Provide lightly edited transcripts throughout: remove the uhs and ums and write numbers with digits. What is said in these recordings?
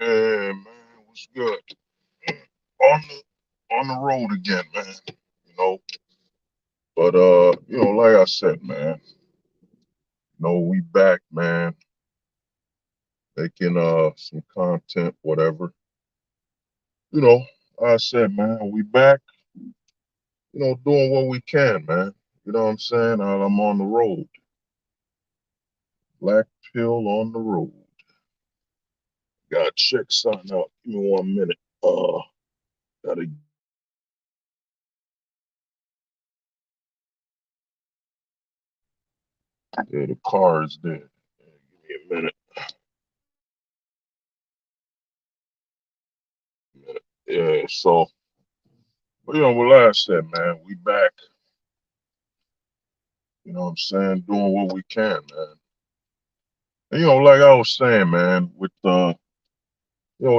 Hey man, what's good? On the road again, man. You know, but like I said, man, we back, man, making some content, whatever. You know, like I said, man, we back, doing what we can, man. You know what I'm saying? I'm on the road. Black pill on the road. Gotta check something out. Give me 1 minute. Gotta yeah, the car is there. Yeah, give me a minute. Yeah, so what like I said, man, we back. You know what I'm saying? Doing what we can, man. And, like I was saying, man, with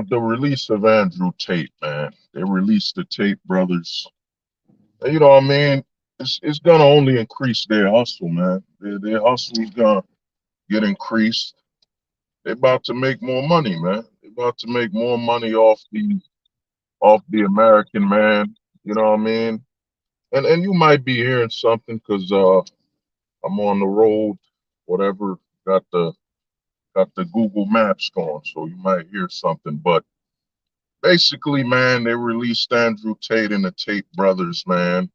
the release of Andrew Tate, man. They released the Tate brothers. And, you know what I mean? It's gonna only increase their hustle, man. Their hustle is gonna get increased. They're about to make more money, man. They're about to make more money off the American man. You know what I mean? And you might be hearing something because I'm on the road, whatever. Got the got the Google Maps going, so you might hear something. But basically, man, they released Andrew Tate and the Tate brothers, man,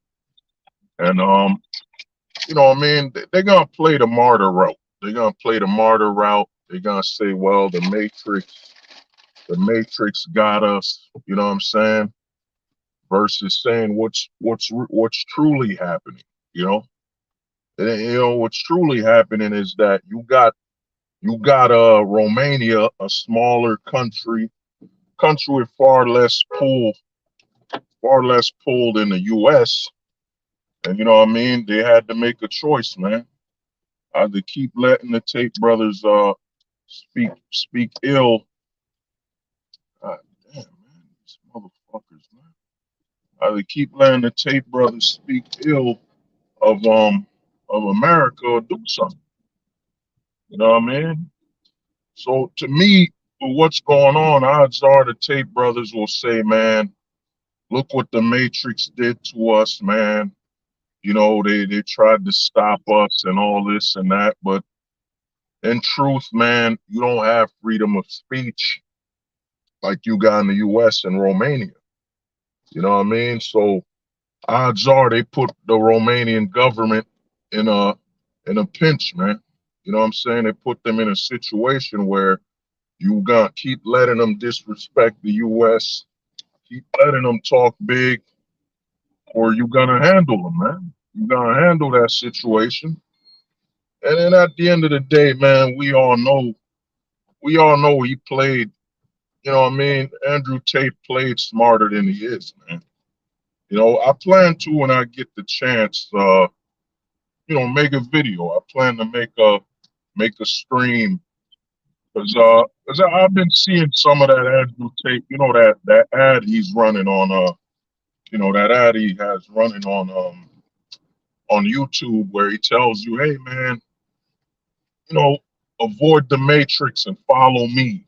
and what I mean, they're gonna play the martyr route. They're gonna play the martyr route. They're gonna say, well, the Matrix got us. You know what I'm saying? Versus saying what's truly happening. You know, and, what's truly happening is that you got Romania, a smaller country with far less pull than the U.S. And you know what I mean? They had to make a choice, man. Either keep letting the Tate brothers speak ill. God damn, man, these motherfuckers, man. Either keep letting the Tate brothers speak ill of America or do something. You know what I mean? So to me, with what's going on, odds are the Tate brothers will say, man, look what the Matrix did to us, man. They tried to stop us and all this and that, but in truth, man, you don't have freedom of speech like you got in the US and Romania. You know what I mean? So odds are they put the Romanian government in a pinch, man. You know what I'm saying? They put them in a situation where you got keep letting them disrespect the US, keep letting them talk big, or you gonna handle them, man. You gonna handle that situation. And then at the end of the day, man, we all know he played, you know what I mean? Andrew Tate played smarter than he is, man. I plan to when I get the chance, make a video. I plan to make a stream because I've been seeing some of that Andrew Tate, that ad he's running on that ad he has running on YouTube where he tells you, hey man, you know, avoid the matrix and follow me.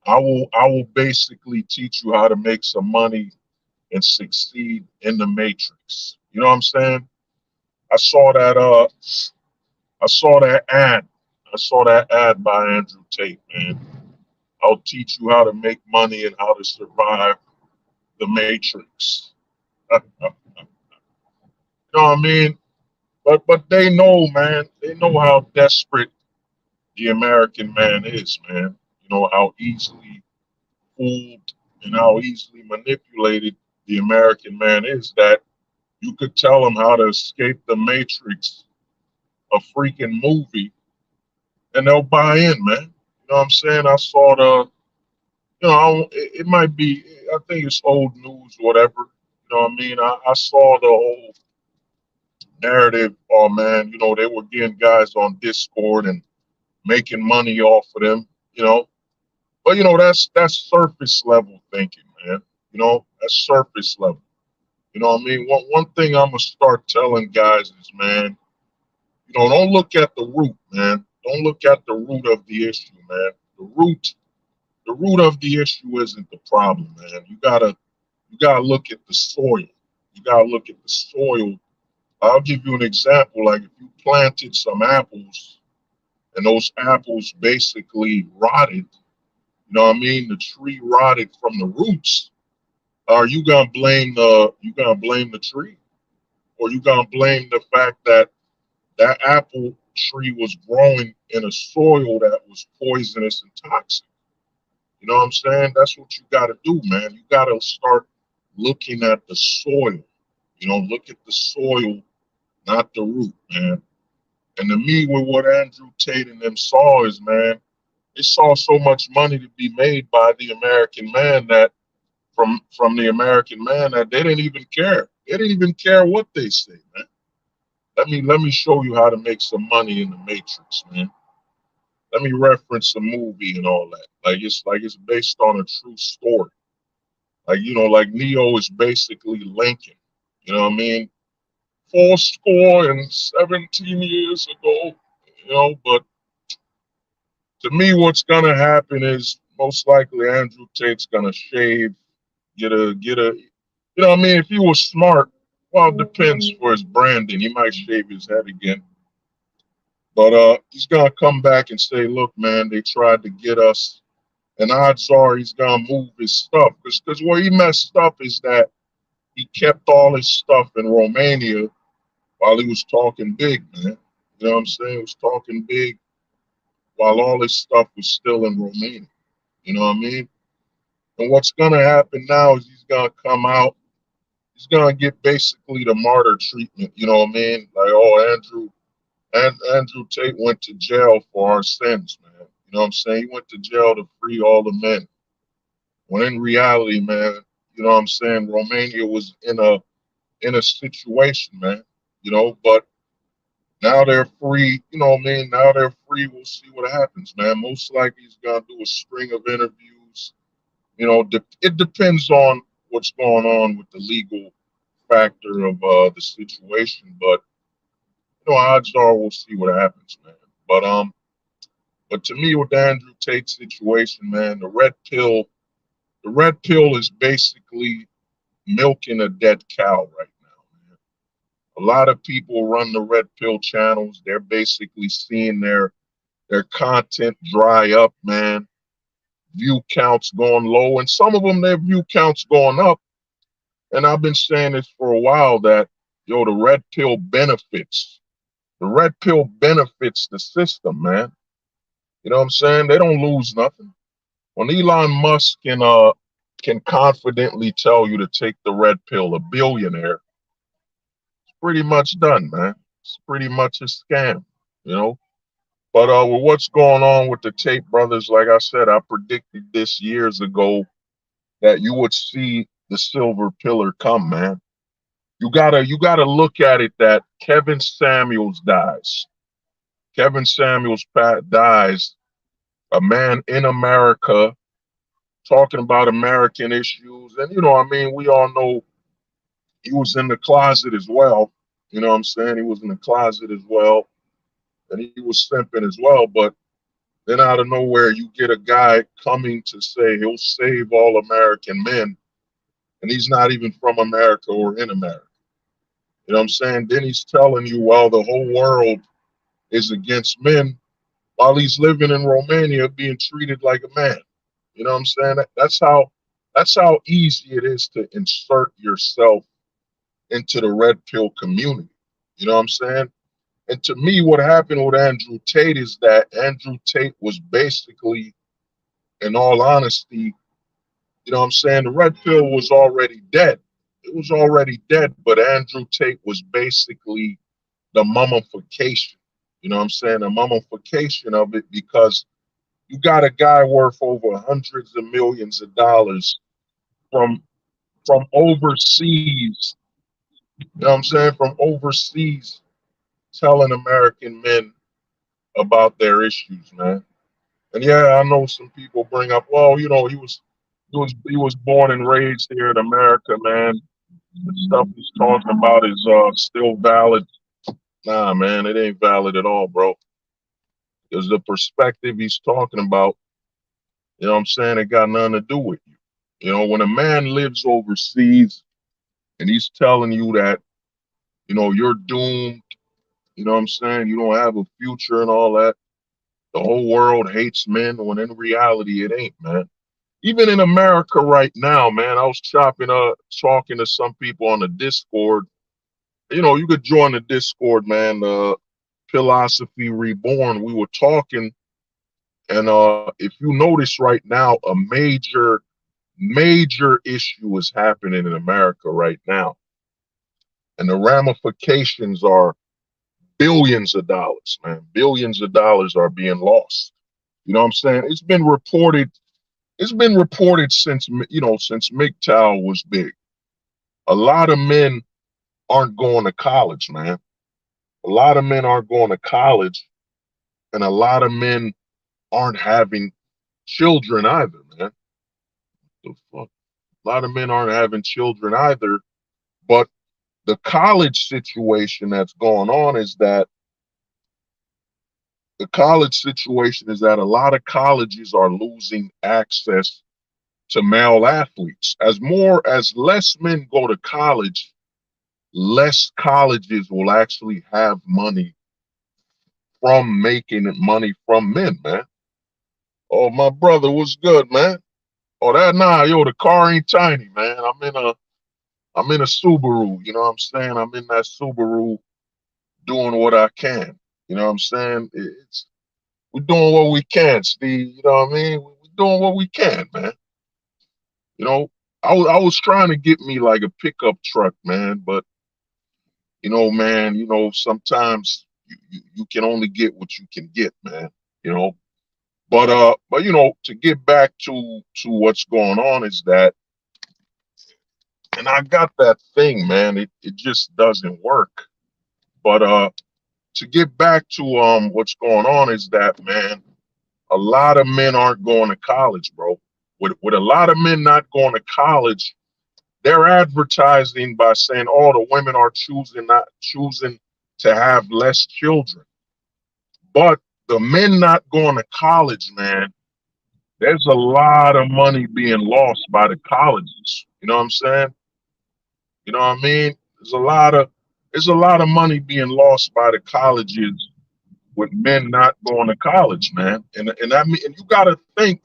I will basically teach you how to make some money and succeed in the matrix. You know what I'm saying? I saw that I saw that ad. I saw that ad by Andrew Tate, man. I'll teach you how to make money and how to survive the matrix. You know what I mean? But they know, man. They know how desperate the American man is, man. You know how easily fooled and how easily manipulated the American man is that you could tell him how to escape the matrix, a freaking movie, and they'll buy in, man. You know what I'm saying? I saw it might be, I think it's old news, whatever. You know what I mean? I saw the whole narrative. Oh man, they were getting guys on Discord and making money off of them. You know, but that's surface level thinking, man. That's surface level. You know what I mean? One thing I'm gonna start telling guys is, man, don't look at the root, man. Don't look at the root of the issue, man. The root The root of the issue isn't the problem, man. You gotta look at the soil. You gotta look at the soil. I'll give you an example. Like if you planted some apples and those apples basically rotted, you know what I mean? The tree rotted from the roots. Are you gonna blame the tree? Or you gonna blame the fact that that apple tree was growing in a soil that was poisonous and toxic? You know what I'm saying? That's what you gotta do, man. You gotta start looking at the soil. You know, look at the soil, not the root, man. And to me, with what Andrew Tate and them saw is, man, they saw so much money to be made by the American man that from the American man that they didn't even care. They didn't even care what they say, man. Let me show you how to make some money in the Matrix, man. Let me reference a movie and all that. Like it's based on a true story. Like like Neo is basically Lincoln. You know what I mean? 4 score and 17 years ago. But to me, what's gonna happen is most likely Andrew Tate's gonna shave, get a. You know what I mean? If he was smart, well, it depends for his branding. He might shave his head again. But he's gonna come back and say, "Look, man, they tried to get us," and odds are he's gonna move his stuff because where he messed up is that he kept all his stuff in Romania while he was talking big, man. You know what I'm saying? He was talking big while all his stuff was still in Romania. You know what I mean? And what's gonna happen now is he's gonna come out. He's gonna get basically the martyr treatment. You know what I mean? Like, oh, Andrew Tate went to jail for our sins, man. You know what I'm saying? He went to jail to free all the men. When in reality, man, you know what I'm saying? Romania was in a situation, man. But now they're free. You know what I mean? Now they're free. We'll see what happens, man. Most likely he's gonna do a string of interviews. It depends on what's going on with the legal factor of the situation, but odds are we'll see what happens, man. But to me, with the Andrew Tate situation, man, the red pill is basically milking a dead cow right now, man. A lot of people run the red pill channels. They're basically seeing their content dry up, man. View counts going low, and some of them their view counts going up. And I've been saying this for a while that the red pill benefits. The red pill benefits the system, man. You know what I'm saying? They don't lose nothing. When Elon Musk can confidently tell you to take the red pill, a billionaire, it's pretty much done, man. It's pretty much a scam, you know. But with what's going on with the Tate brothers, like I said, I predicted this years ago that you would see the silver pillar come, man. You gotta look at it that Kevin Samuels dies. Kevin Samuels dies, a man in America talking about American issues. And I mean, we all know he was in the closet as well. You know what I'm saying? He was in the closet as well. And he was simping as well. But then out of nowhere, you get a guy coming to say he'll save all American men. And he's not even from America or in America. You know what I'm saying? Then he's telling you, well, the whole world is against men while he's living in Romania being treated like a man. You know what I'm saying? That's how easy it is to insert yourself into the red pill community. You know what I'm saying? And to me, what happened with Andrew Tate is that Andrew Tate was basically, in all honesty, you know what I'm saying, the red pill was already dead. It was already dead, but Andrew Tate was basically the mummification. You know what I'm saying? The mummification of it, because you got a guy worth over hundreds of millions of dollars from overseas. You know what I'm saying? From overseas, telling American men about their issues, man. And yeah, I know some people bring up, well, he was born and raised here in America, man. The stuff he's talking about is still valid. Nah, man, it ain't valid at all, bro. Because the perspective he's talking about You know what I'm saying? It got nothing to do with you. You know, when a man lives overseas and he's telling you that, you're doomed, you know what I'm saying? You don't have a future and all that. The whole world hates men when in reality it ain't, man. Even in America right now, man, I was talking to some people on the Discord. You could join the Discord, man. Philosophy Reborn. We were talking, and if you notice right now, a major issue is happening in America right now, and the ramifications are billions of dollars, man. Billions of dollars are being lost. You know what I'm saying? It's been reported. It's been reported since MGTOW was big. A lot of men aren't going to college, man. A lot of men aren't going to college, and a lot of men aren't having children either, man. The fuck? A lot of men aren't having children either. But the college situation that's going on is that a lot of colleges are losing access to male athletes. As less men go to college, less colleges will actually have money from making money from men, man. Oh, my brother, what's good, man? Oh, yo, the car ain't tiny, man. I'm in a Subaru, you know what I'm saying? I'm in that Subaru doing what I can. You know what I'm saying? We're doing what we can, Steve. You know what I mean? We're doing what we can, man. You know, I was trying to get me like a pickup truck, man, but man, sometimes you can only get what you can get, man. You know, but to get back to what's going on is that, and I got that thing, man. It just doesn't work. But to get back to what's going on is that, man, a lot of men aren't going to college, bro. With a lot of men not going to college, they're advertising by saying, "Oh, the women are not choosing to have less children." But the men not going to college, man, there's a lot of money being lost by the colleges. You know what I'm saying? You know what I mean? There's a lot of money being lost by the colleges with men not going to college, man. And you got to think,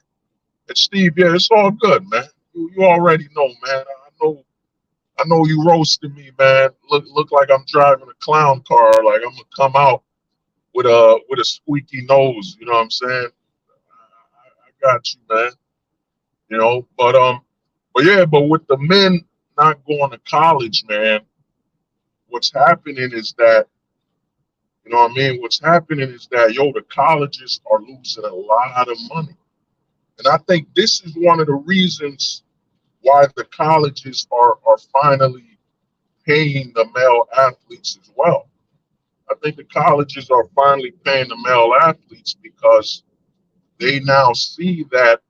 and Steve, yeah, it's all good, man. You already know, man. I know you roasted me, man. Look like I'm driving a clown car. Like I'm gonna come out with a squeaky nose. You know what I'm saying? I got you, man. But yeah, but with the men not going to college, man, what's happening is that, you know what I mean? What's happening is that, the colleges are losing a lot of money. And I think this is one of the reasons why the colleges are finally paying the male athletes as well. I think the colleges are finally paying the male athletes because they now see that,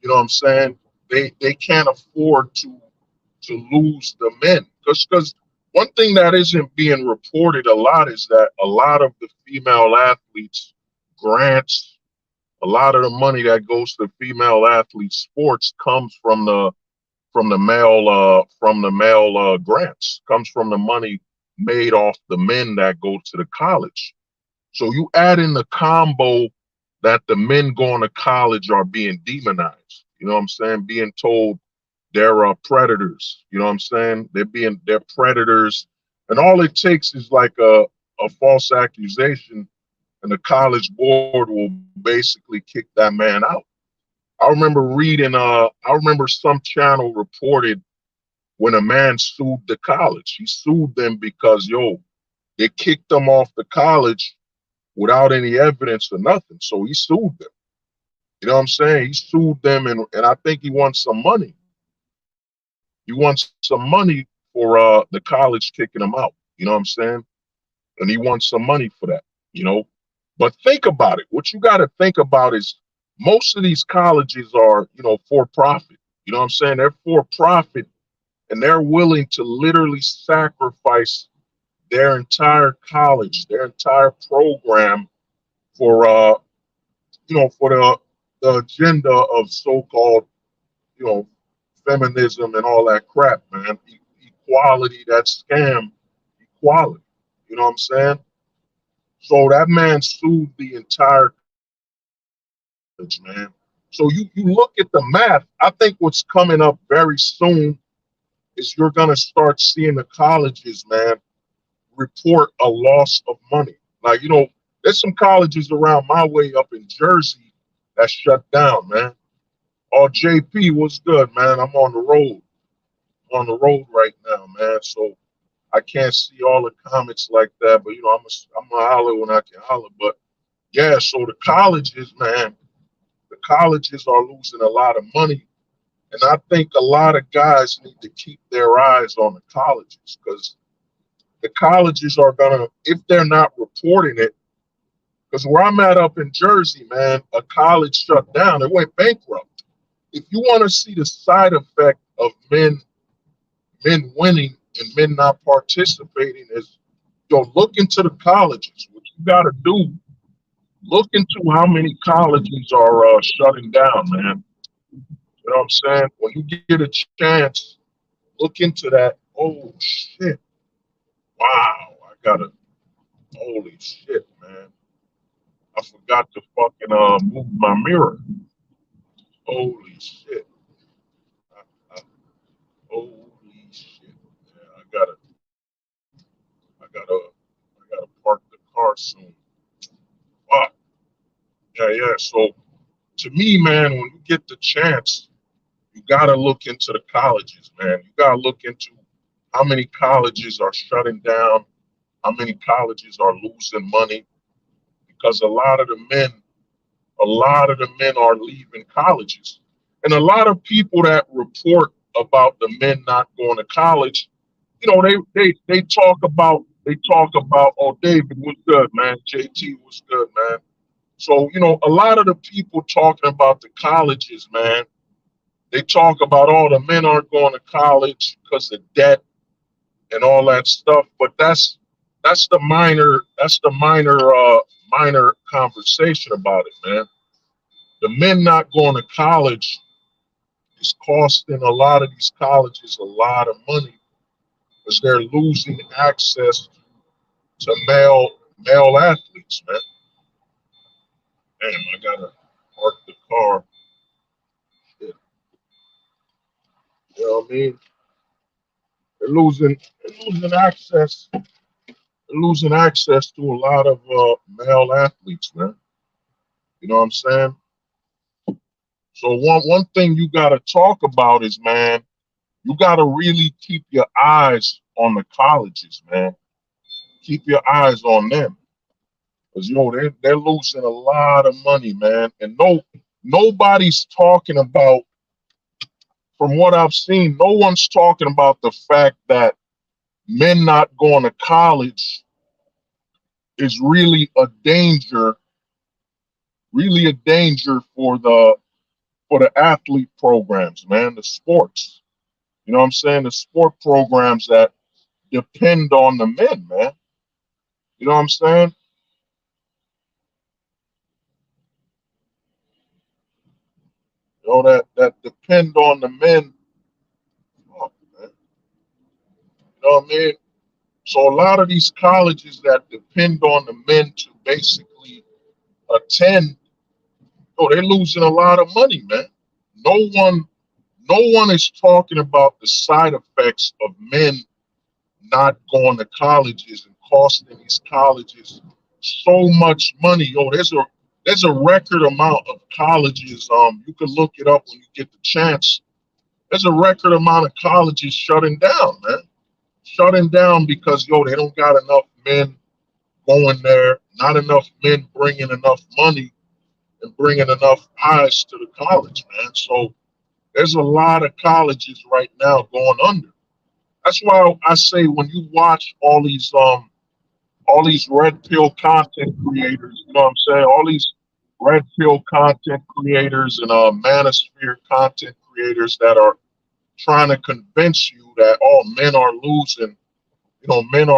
you know what I'm saying, they can't afford to lose the men. Because one thing that isn't being reported a lot is that a lot of the female athletes grants, a lot of the money that goes to female athletes sports comes from the male grants, comes from the money made off the men that go to the college. So you add in the combo that the men going to college are being demonized. You know what I'm saying? Being told they're predators. You know what I'm saying? They're predators, and all it takes is like a false accusation, and the college board will basically kick that man out. I remember some channel reported when a man sued the college. He sued them because, they kicked him off the college without any evidence or nothing. So he sued them. You know what I'm saying? He sued them, and I think he won some money. He won some money for the college kicking him out. You know what I'm saying? And he won some money for that. You know, but think about it. What you got to think about is most of these colleges are, for profit. You know what I'm saying? They're for profit, and they're willing to literally sacrifice their entire college, their entire program for for the agenda of so-called, you know, feminism and all that crap, man. Equality, that scam, equality. You know what I'm saying? So that man sued the entire college, man. So you look at the math. I think what's coming up very soon is you're gonna start seeing the colleges, man, report a loss of money. Like, there's some colleges around my way up in Jersey that shut down, man. Oh, JP, what's good, man? I'm on the road. I'm on the road right now, man. So I can't see all the comments like that, but I'm gonna holler when I can holler. But yeah, so the colleges, man, the colleges are losing a lot of money. And I think a lot of guys need to keep their eyes on the colleges because the colleges are gonna, if they're not reporting it, because where I'm at up in Jersey, man, a college shut down. It went bankrupt. If you want to see the side effect of men winning and men not participating, is look into the colleges. What you got to do, look into how many colleges are shutting down, man. You know what I'm saying? When you get a chance, look into that. Oh shit! Wow, I gotta. Holy shit, man! I forgot to fucking move my mirror. Holy shit! I, holy shit! Yeah, I gotta park the car soon. Fuck. Yeah, yeah. So to me, man, when you get the chance, you gotta look into the colleges, man. You gotta look into how many colleges are shutting down, how many colleges are losing money, because a lot of the men are leaving colleges. And a lot of people that report about the men not going to college, they talk about, oh, David was good, man. JT was good, man. So, a lot of the people talking about the colleges, man, they talk about all the men aren't going to college because of debt and all that stuff. But that's the minor conversation about it, man. The men not going to college is costing a lot of these colleges a lot of money because they're losing access to male athletes, man. Damn, I gotta park the car. Yeah, you know what I mean? They're losing access. They're losing access to a lot of male athletes, man. You know what I'm saying? So one thing you gotta talk about is, man, you gotta really keep your eyes on the colleges, man. Keep your eyes on them. Because they're losing a lot of money, man. And nobody's talking about, from what I've seen, no one's talking about the fact that men not going to college is really a danger for the athlete programs, man, the sports. You know what I'm saying? The sport programs that depend on the men, man. You know what I'm saying? That depend on the men. Oh, man. You know what I mean? So a lot of these colleges that depend on the men to basically attend, they're losing a lot of money, man. No one, no one is talking about the side effects of men not going to colleges and costing these colleges so much money. There's a record amount of colleges. You can look it up when you get the chance. There's a record amount of colleges shutting down, man. Shutting down because they don't got enough men going there, not enough men bringing enough money and bringing enough eyes to the college, man. So there's a lot of colleges right now going under. That's why I say when you watch all these red pill content creators, you know what I'm saying? All these red pill content creators and manosphere content creators that are trying to convince you that all men are losing, men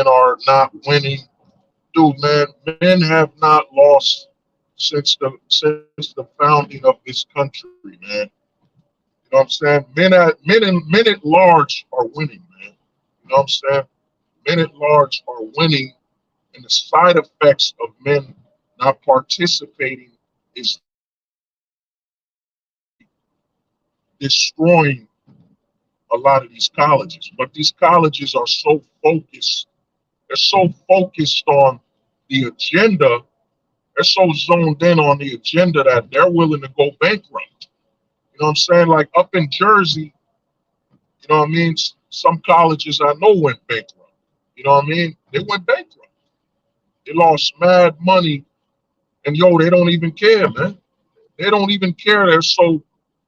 are not winning. Dude, man, men have not lost. since the founding of this country, man. You know what I'm saying? Men at large are winning, man. You know what I'm saying? Men at large are winning, and the side effects of men not participating is destroying a lot of these colleges. But these colleges are so focused, they're so focused on the agenda, they're so zoned in on the agenda that they're willing to go bankrupt. You know what I'm saying? Like up in Jersey, you know what I mean? Some colleges I know went bankrupt. You know what I mean? They went bankrupt. They lost mad money, and yo, they don't even care, man. They don't even care. They're so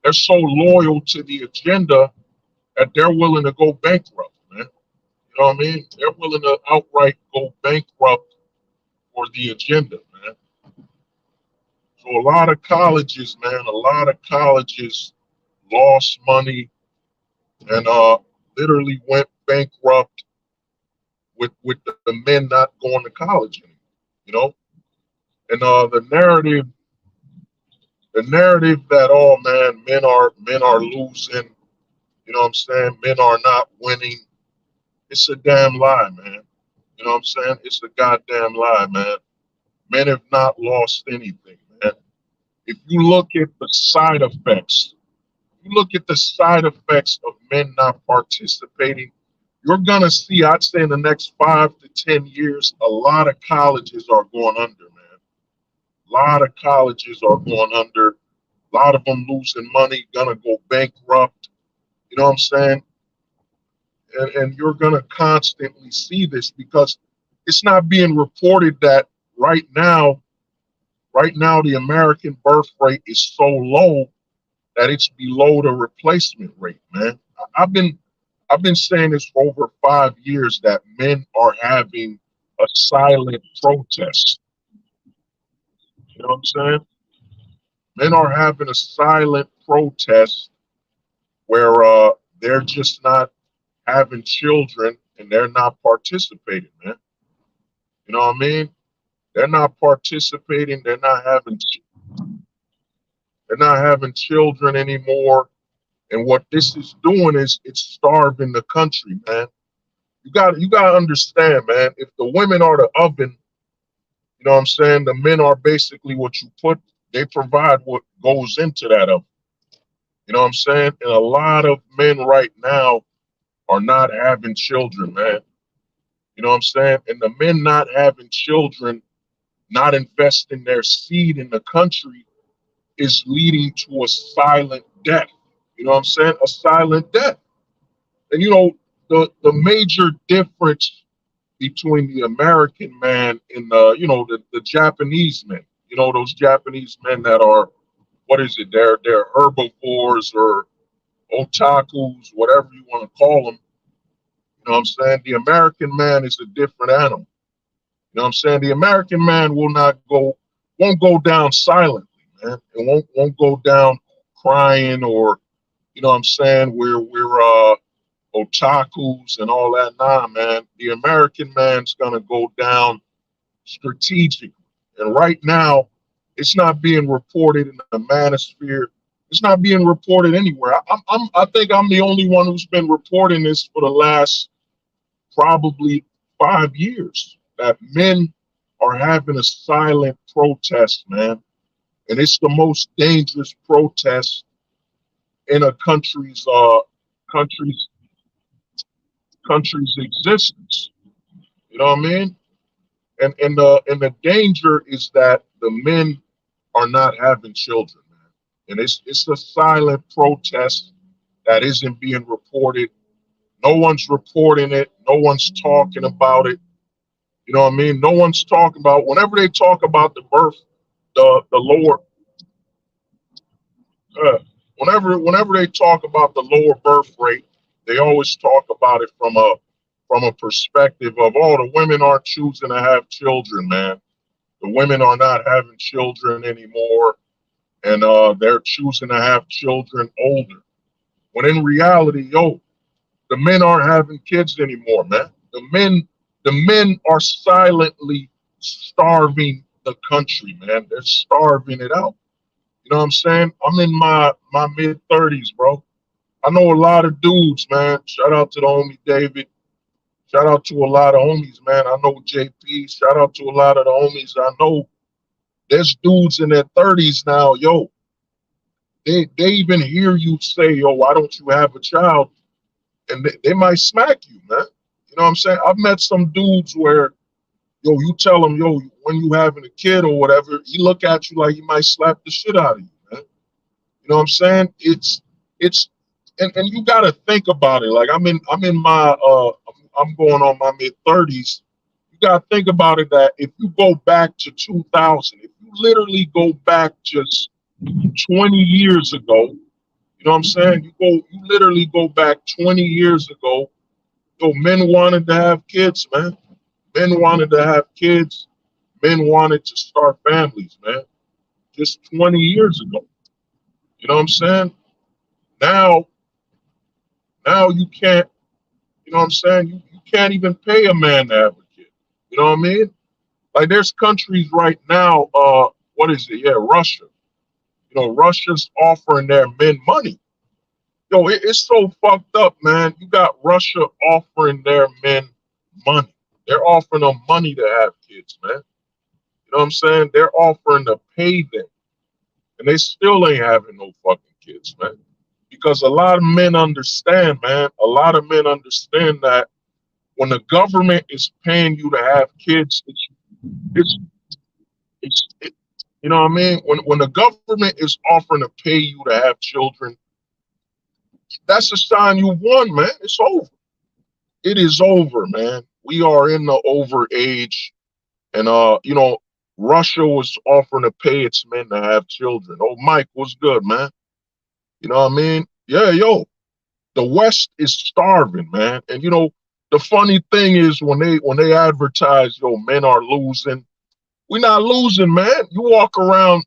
loyal to the agenda that they're willing to go bankrupt, man. You know what I mean? They're willing to outright go bankrupt for the agenda, man. So a lot of colleges, man, a lot of colleges lost money and literally went bankrupt with the men not going to college anymore. You know, and the narrative that oh man, men are losing. You know what I'm saying? Men are not winning. It's a damn lie, man. You know what I'm saying? It's a goddamn lie, man. Men have not lost anything, man. If you look at the side effects, you look at the side effects of men not participating, you're gonna see, I'd say in the next 5 to 10 years, a lot of colleges are going under, man. A lot of colleges are going under. A lot of them losing money, gonna go bankrupt. You know what I'm saying? And you're gonna constantly see this because it's not being reported that right now, the American birth rate is so low that it's below the replacement rate, man. I've been saying this for over 5 years that men are having a silent protest. You know what I'm saying? Men are having a silent protest where they're just not having children and they're not participating, man. You know what I mean? They're not participating. They're not having children anymore. And what this is doing is it's starving the country, man. You got to understand, man. If the women are the oven, you know what I'm saying? The men are basically what you put. They provide what goes into that oven. You know what I'm saying? And a lot of men right now are not having children, man. You know what I'm saying? And the men not having children, not investing their seed in the country is leading to a silent death. You know what I'm saying? A silent death. And you know, the major difference between the American man and the Japanese men, you know, those Japanese men that are, what is it? They're herbivores or otakus, whatever you want to call them. You know what I'm saying? The American man is a different animal. You know what I'm saying? The American man won't go down silently, man. It won't go down crying or, you know what I'm saying, we're otakus and all that. Nah, man. The American man's gonna go down strategically. And right now, it's not being reported in the manosphere. It's not being reported anywhere. I think I'm the only one who's been reporting this for the last probably 5 years, that men are having a silent protest, man. And it's the most dangerous protest in a country's country's existence. You know what I mean? And the danger is that the men are not having children, man. And it's a silent protest that isn't being reported. No one's reporting it. No one's talking about it. You know what I mean? No one's talking about, whenever they talk about the birth, the lower whenever they talk about the lower birth rate, they always talk about it from a perspective of, oh, the women aren't choosing to have children, man. The women are not having children anymore, and they're choosing to have children older. When in reality, yo, the men aren't having kids anymore, man. The men are silently starving the country, man. They're starving it out. You know what I'm saying? I'm in my mid 30s, bro. I know a lot of dudes, man. Shout out to the homie David. Shout out to a lot of homies, man. I know JP. Shout out to a lot of the homies. I know there's dudes in their 30s now, yo. They even hear you say, yo, why don't you have a child? And they might smack you, man. You know what I'm saying? I've met some dudes where, yo, you tell them, yo, when you having a kid or whatever, he look at you like he might slap the shit out of you, man. You know what I'm saying? It's and you gotta think about it. Like I'm in my I'm going on my mid 30s. You gotta think about it that if you go back to 2000, if you literally go back just 20 years ago, you know what I'm saying? You literally go back 20 years ago. Yo, men wanted to have kids, man. Men wanted to have kids. Men wanted to start families, man. Just 20 years ago. You know what I'm saying? Now, now you can't, you know what I'm saying? You can't even pay a man to have a kid. You know what I mean? Like there's countries right now, what is it? Yeah, Russia. You know, Russia's offering their men money. Yo, it's so fucked up, man. You got Russia offering their men money. They're offering them money to have kids, man. You know what I'm saying? They're offering to pay them. And they still ain't having no fucking kids, man. Because a lot of men understand, man. A lot of men understand that when the government is paying you to have kids, it's, it, you know what I mean? When the government is offering to pay you to have children, that's a sign you won, man. It's over. It is over, man. We are in the over age. And you know, Russia was offering to pay its men to have children. Oh, Mike, what's good, man? You know what I mean? Yeah, yo, the West is starving, man. And you know, the funny thing is when they advertise, yo, men are losing. We're not losing, man. You walk around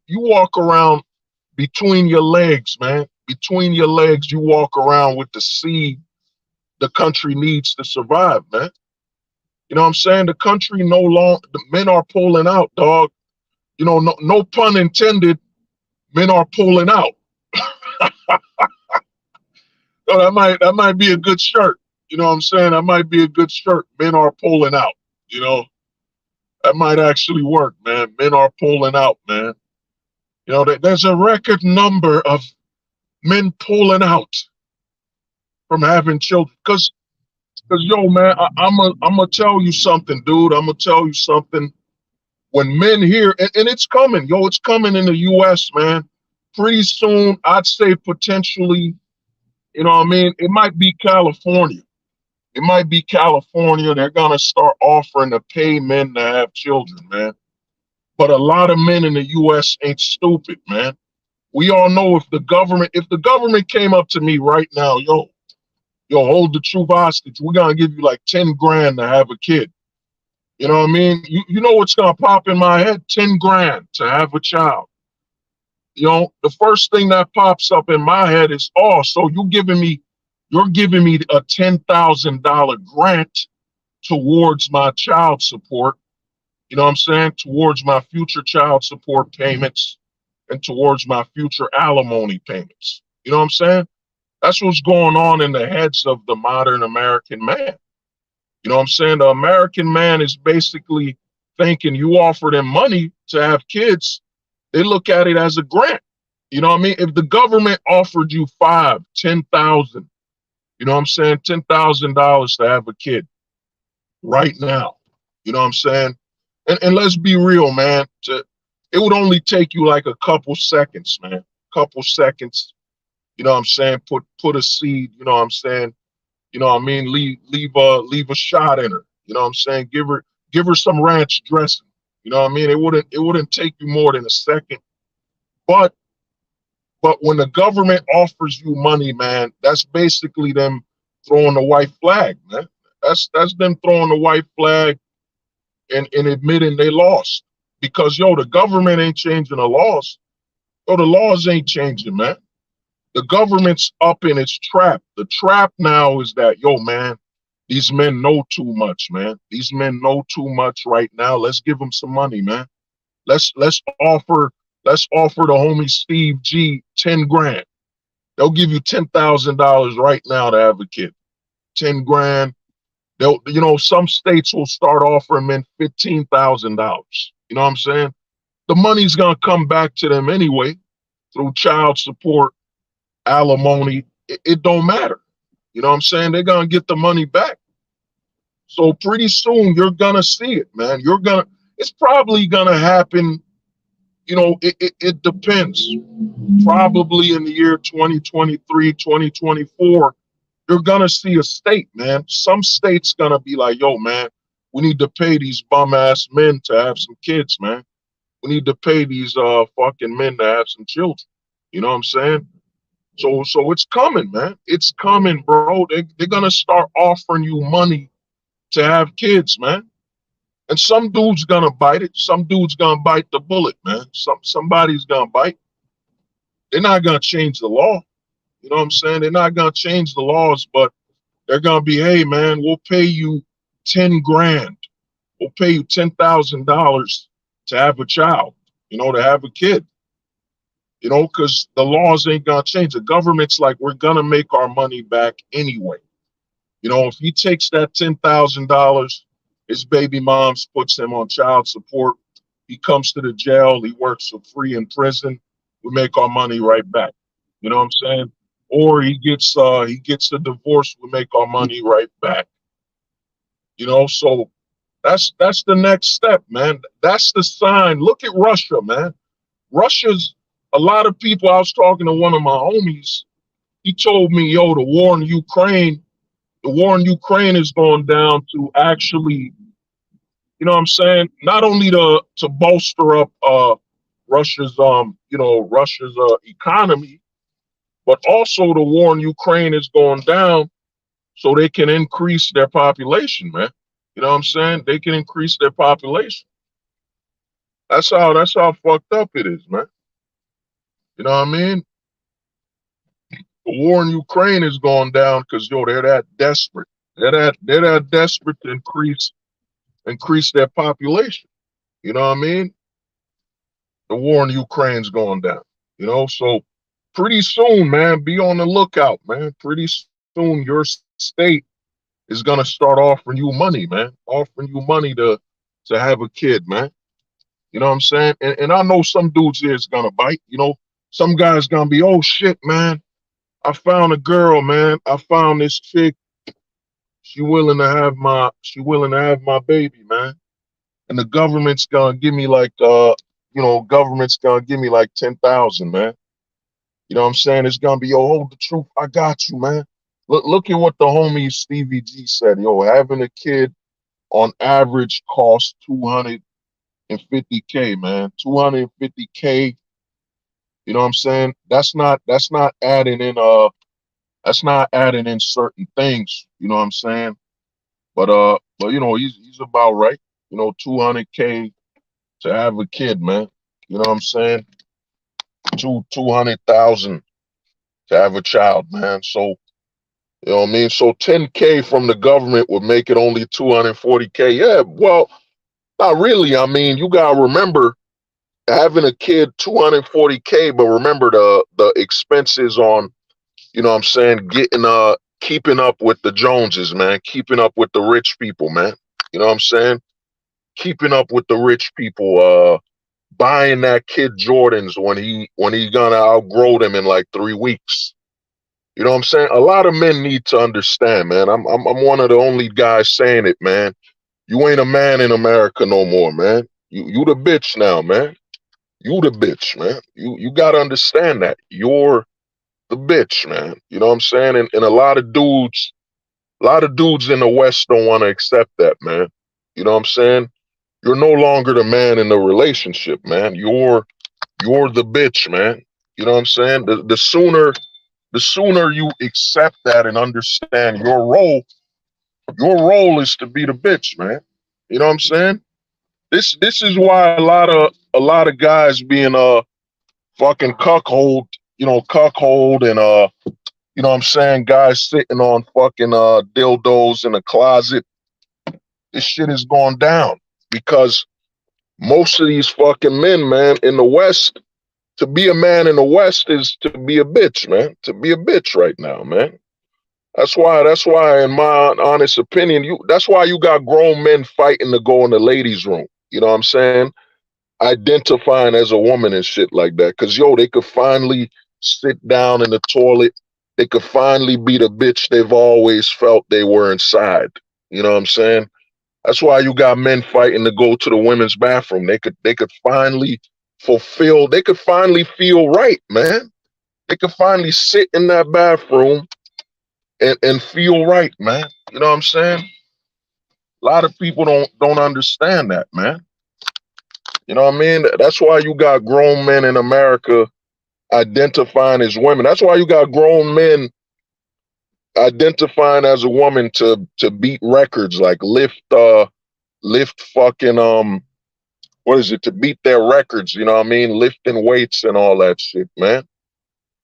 between your legs, man. Between your legs, you walk around with the seed the country needs to survive, man. You know what I'm saying? The country no longer, the men are pulling out, dog. You know, no pun intended, men are pulling out. So that might be a good shirt. You know what I'm saying? That might be a good shirt. Men are pulling out. You know, that might actually work, man. Men are pulling out, man. You know, there's a record number of men pulling out from having children. Cause yo, man, I'm gonna tell you something, dude. I'm gonna tell you something. When men hear, and it's coming, yo, it's coming in the U.S., man. Pretty soon, I'd say potentially, you know what I mean? It might be California. It might be California. They're gonna start offering to pay men to have children, man. But a lot of men in the U.S. ain't stupid, man. We all know if the government came up to me right now, yo, hold the truth hostage. We're gonna give you like 10 grand to have a kid. You know what I mean? You know what's gonna pop in my head? 10 grand to have a child. You know, the first thing that pops up in my head is, oh, so you're giving me a $10,000 grant towards my child support. You know what I'm saying? Towards my future child support payments and towards my future alimony payments. You know what I'm saying? That's what's going on in the heads of the modern American man. You know what I'm saying? The American man is basically thinking you offer them money to have kids, they look at it as a grant. You know what I mean? If the government offered you 10,000, you know what I'm saying? $10,000 to have a kid right now. You know what I'm saying? And let's be real, man. It would only take you like a couple seconds, man. Couple seconds. You know what I'm saying? Put a seed, you know what I'm saying? You know what I mean? Leave a shot in her. You know what I'm saying? Give her some ranch dressing. You know what I mean? It wouldn't take you more than a second. But when the government offers you money, man, that's basically them throwing the white flag, man. That's them throwing the white flag and admitting they lost. Because yo, the government ain't changing the laws. Yo, the laws ain't changing, man. The government's up in its trap. The trap now is that, yo, man, these men know too much, man. These men know too much right now. Let's give them some money, man. Let's offer the homie Steve G 10 grand. They'll give you $10,000 right now to have a kid. 10 grand. Some states will start offering men $15,000. You know what I'm saying? The money's gonna come back to them anyway through child support, alimony. It don't matter. You know what I'm saying? They're gonna get the money back. So pretty soon you're gonna see it, man. It's probably gonna happen. It depends. Probably in the year 2023, 2024, you're gonna see a state, man. Some states gonna be like, yo, man, we need to pay these bum ass men to have some kids, man. We need to pay these fucking men to have some children. You know what I'm saying? So it's coming, man. It's coming, bro. They're gonna start offering you money to have kids, man. And some dude's gonna bite it. Some dude's gonna bite the bullet, man. Somebody's gonna bite. They're not gonna change the law. You know what I'm saying? They're not gonna change the laws, but they're gonna be, hey man, we'll pay you 10 grand. We'll pay you $10,000 to have a child, to have a kid. Because the laws ain't gonna change. The government's like, we're gonna make our money back anyway. If he takes that $10,000, his baby moms puts him on child support. He comes to the jail. He works for free in prison. We make our money right back. You know what I'm saying? Or he gets a divorce. We make our money right back. So that's the next step, man. That's the sign. Look at Russia, man. Russia's a lot of people. I was talking to one of my homies. He told me, yo, the war in Ukraine is going down to actually, you know what I'm saying, not only to bolster up Russia's economy, but also the war in Ukraine is going down so they can increase their population, man. You know what I'm saying? They can increase their population. That's how fucked up it is, man. You know what I mean? The war in Ukraine is going down because they're that desperate. They're that desperate to increase their population. You know what I mean? The war in Ukraine's going down. So pretty soon, man, be on the lookout, man. Pretty soon your state is gonna start offering you money, man. Offering you money to have a kid, man. You know what I'm saying? And I know some dudes here is gonna bite. Some guy's gonna be, oh shit, man. I found a girl, man. I found this chick. She willing to have my baby, man. And the government's gonna give me like government's gonna give me like 10,000, man. You know what I'm saying? It's gonna be, yo, hold the truth. I got you, man. Look at what the homie Stevie G said. Yo, having a kid on average costs 250K, man. 250K. You know what I'm saying? That's not adding in certain things. You know what I'm saying? But he's about right. 200K to have a kid, man. You know what I'm saying? 200,000 to have a child, man. So you know what I mean? So 10K from the government would make it only 240K. Yeah, well, not really. I mean, you gotta remember having a kid 240K, but remember the expenses on, you know what I'm saying, keeping up with the Joneses, man, keeping up with the rich people, man. You know what I'm saying? Keeping up with the rich people, buying that kid Jordans when he gonna outgrow them in like 3 weeks. You know what I'm saying? A lot of men need to understand, man. I'm one of the only guys saying it, man. You ain't a man in America no more, man. You the bitch now, man. You the bitch, man. You gotta understand that. You're the bitch, man. You know what I'm saying? And a lot of dudes in the West don't want to accept that, man. You know what I'm saying? You're no longer the man in the relationship, man. You're the bitch, man. You know what I'm saying? The sooner you accept that and understand your role is to be the bitch, man. You know what I'm saying? This is why a lot of guys being fucking cuckold and you know what I'm saying, guys sitting on fucking dildos in a closet. This shit is going down because Most of these fucking men, man, in the West, to be a man in the West is to be a bitch, man. To be a bitch right now, man. That's why, in my honest opinion, that's why you got grown men fighting to go in the ladies' room. You know what I'm saying? Identifying as a woman and shit like that. Cause yo, they could finally sit down in the toilet. They could finally be the bitch they've always felt they were inside. You know what I'm saying? That's why you got men fighting to go to the women's bathroom. They could finally they could finally feel right, man. They could finally sit in that bathroom and feel right, man. You know what I'm saying? A lot of people don't understand that, man. You know what I mean? That's why you got grown men in America identifying as women. That's why you got grown men identifying as a woman to beat records like lift fucking what is it, to beat their records, you know what I mean? Lifting weights and all that shit, man.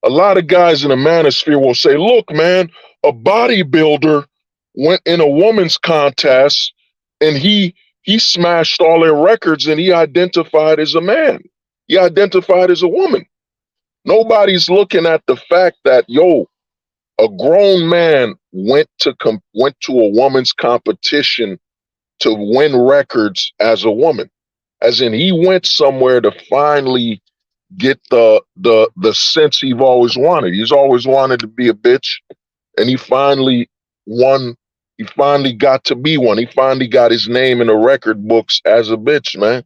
A lot of guys in the manosphere will say, look, man, a bodybuilder went in a woman's contest and he smashed all their records and he identified as a man. He identified as a woman. Nobody's looking at the fact that, yo, a grown man went to a woman's competition to win records as a woman. As in, he went somewhere to finally get the sense he's always wanted. He's always wanted to be a bitch, and he finally won. He finally got to be one. He finally got his name in the record books as a bitch, man.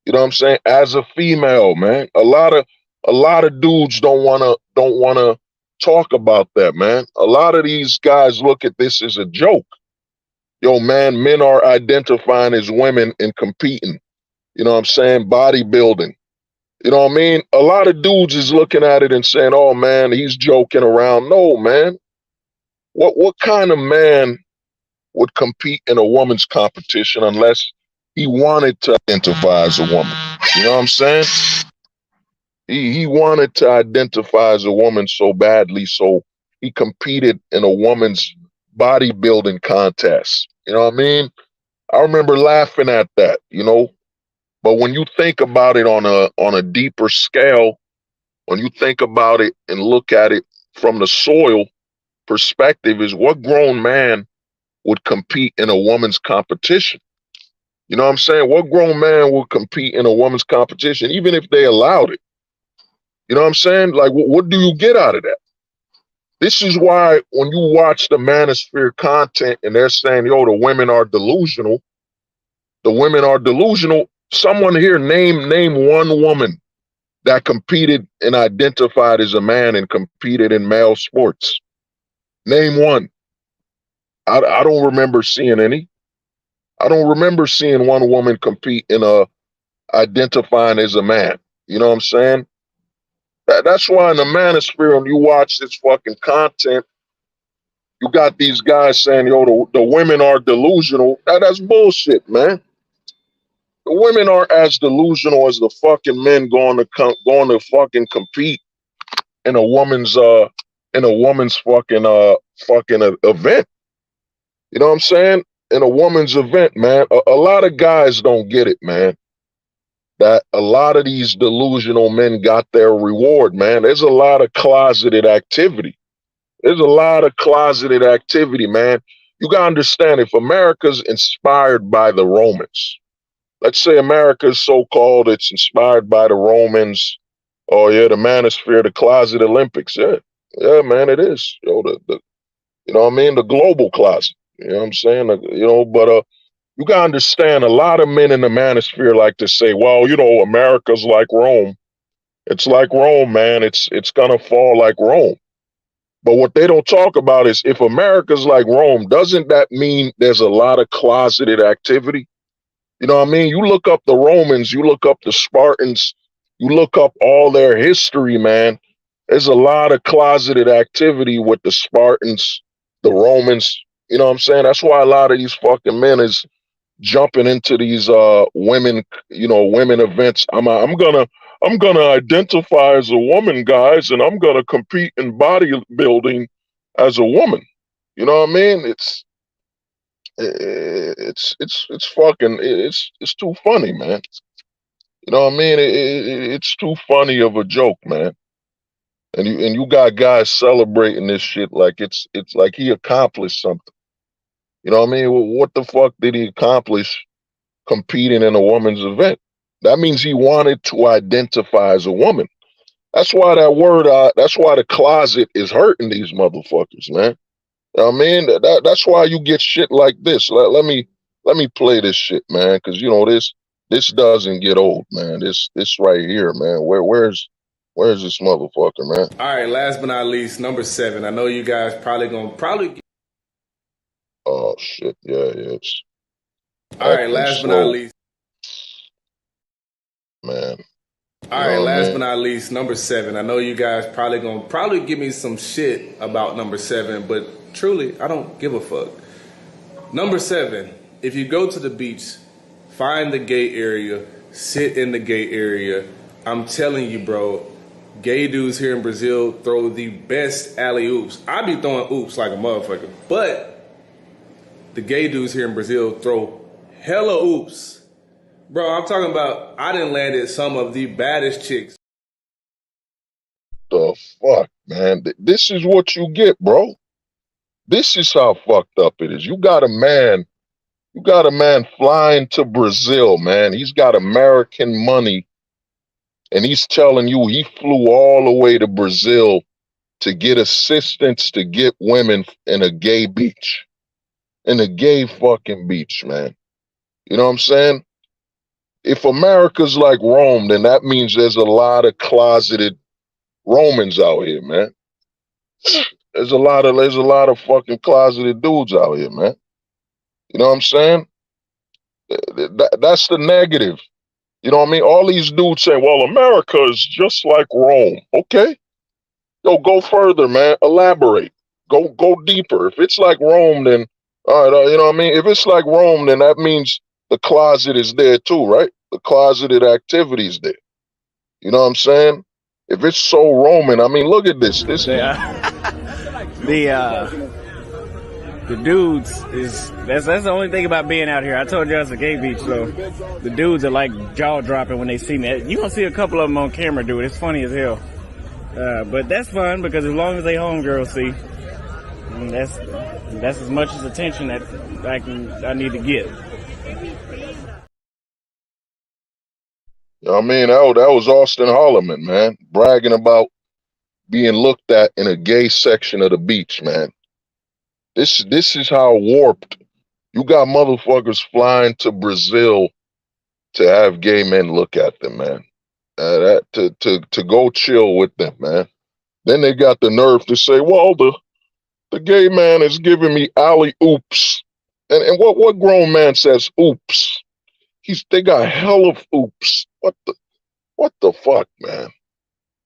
You know what I'm saying? As a female, man. A lot of dudes don't wanna talk about that, man. A lot of these guys look at this as a joke. Yo, man, men are identifying as women and competing. You know what I'm saying? Bodybuilding. You know what I mean? A lot of dudes is looking at it and saying, "Oh man, he's joking around." No, man. What kind of man would compete in a woman's competition unless he wanted to identify as a woman? You know what I'm saying? He wanted to identify as a woman so badly, so he competed in a woman's bodybuilding contest. You know what I mean? I remember laughing at that, you know. But when you think about it on a deeper scale, when you think about it and look at it from the soil perspective, is what grown man would compete in a woman's competition? You know what I'm saying? What grown man would compete in a woman's competition, even if they allowed it? You know what I'm saying? Like, what do you get out of that? This is why when you watch the manosphere content and they're saying, yo, the women are delusional, the women are delusional. Someone here name one woman that competed and identified as a man and competed in male sports. Name one. I don't remember seeing any. I don't remember seeing one woman compete in a identifying as a man. You know what I'm saying? That's why in the manosphere, when you watch this fucking content, you got these guys saying, yo, the women are delusional. That's bullshit, man. The women are as delusional as the fucking men going to fucking compete in a woman's fucking event. You know what I'm saying? In a woman's event, man. A lot of guys don't get it, man. That a lot of these delusional men got their reward, man. There's a lot of closeted activity. There's a lot of closeted activity, man. You gotta understand, if America's inspired by the Romans, let's say America's so-called, it's inspired by the Romans. Oh yeah, the manosphere, the closet Olympics. Yeah, yeah, man, it is. Yo, the you know what I mean? The global closet. You know what I'm saying? But you gotta understand, a lot of men in the manosphere like to say, well, America's like Rome. It's like Rome, man. It's gonna fall like Rome. But what they don't talk about is, if America's like Rome, doesn't that mean there's a lot of closeted activity? You know what I mean? You look up the Romans, you look up the Spartans, you look up all their history, man. There's a lot of closeted activity with the Spartans, the Romans. You know what I'm saying? That's why a lot of these fucking men is jumping into these women events. I'm gonna identify as a woman, guys, and I'm gonna compete in bodybuilding as a woman. You know what I mean? It's fucking it's too funny, man. You know what I mean? It's too funny of a joke, man. And you got guys celebrating this shit like it's like he accomplished something. You know what I mean? Well, what the fuck did he accomplish competing in a woman's event? That means he wanted to identify as a woman. That's why that word. That's why the closet is hurting these motherfuckers, man. You know what I mean? That's why you get shit like this. Let me play this shit, man, because you know this doesn't get old, man. This right here, man. Where's this motherfucker, man? All right, last but not least, number 7. I know you guys probably. Oh shit, yeah, it's All right, acting last but not slow, least. man. All You right, know what I last but mean? not least, number 7. I know you guys probably give me some shit about number 7, but truly, I don't give a fuck. Number 7. If you go to the beach, find the gay area, sit in the gay area. I'm telling you, bro, gay dudes here in Brazil throw the best alley oops. I be throwing oops like a motherfucker, but the gay dudes here in Brazil throw hella oops. Bro, I'm talking about I done landed some of the baddest chicks. The fuck, man. This is what you get, bro. This is how fucked up it is. You got a man flying to Brazil, man. He's got American money, and he's telling you he flew all the way to Brazil to get assistance to get women in a gay beach. In a gay fucking beach, man. You know what I'm saying? If America's like Rome, then that means there's a lot of closeted Romans out here, man. There's a lot of fucking closeted dudes out here, man. You know what I'm saying? That's the negative. You know what I mean? All these dudes say, well, America is just like Rome. Okay. Yo, go further, man. Elaborate. Go deeper. If it's like Rome, then all right, you know what I mean? If it's like Rome, then that means the closet is there too, right? The closeted activity is there. You know what I'm saying? If it's so Roman, I mean, look at this. This The the dudes is that's the only thing about being out here. I told you it's a gay beach, so the dudes are like jaw dropping when they see me. You gonna see a couple of them on camera, dude. It's funny as hell. But that's fun because as long as they homegirls see, that's as much as attention that I need to get. You know what I mean? That was Austin Holloman, man, bragging about being looked at in a gay section of the beach, man. This is how warped. You got motherfuckers flying to Brazil to have gay men look at them, man. That to go chill with them, man. Then they got the nerve to say, well, the gay man is giving me alley oops. And what grown man says oops? They got hell of oops. What the fuck, man?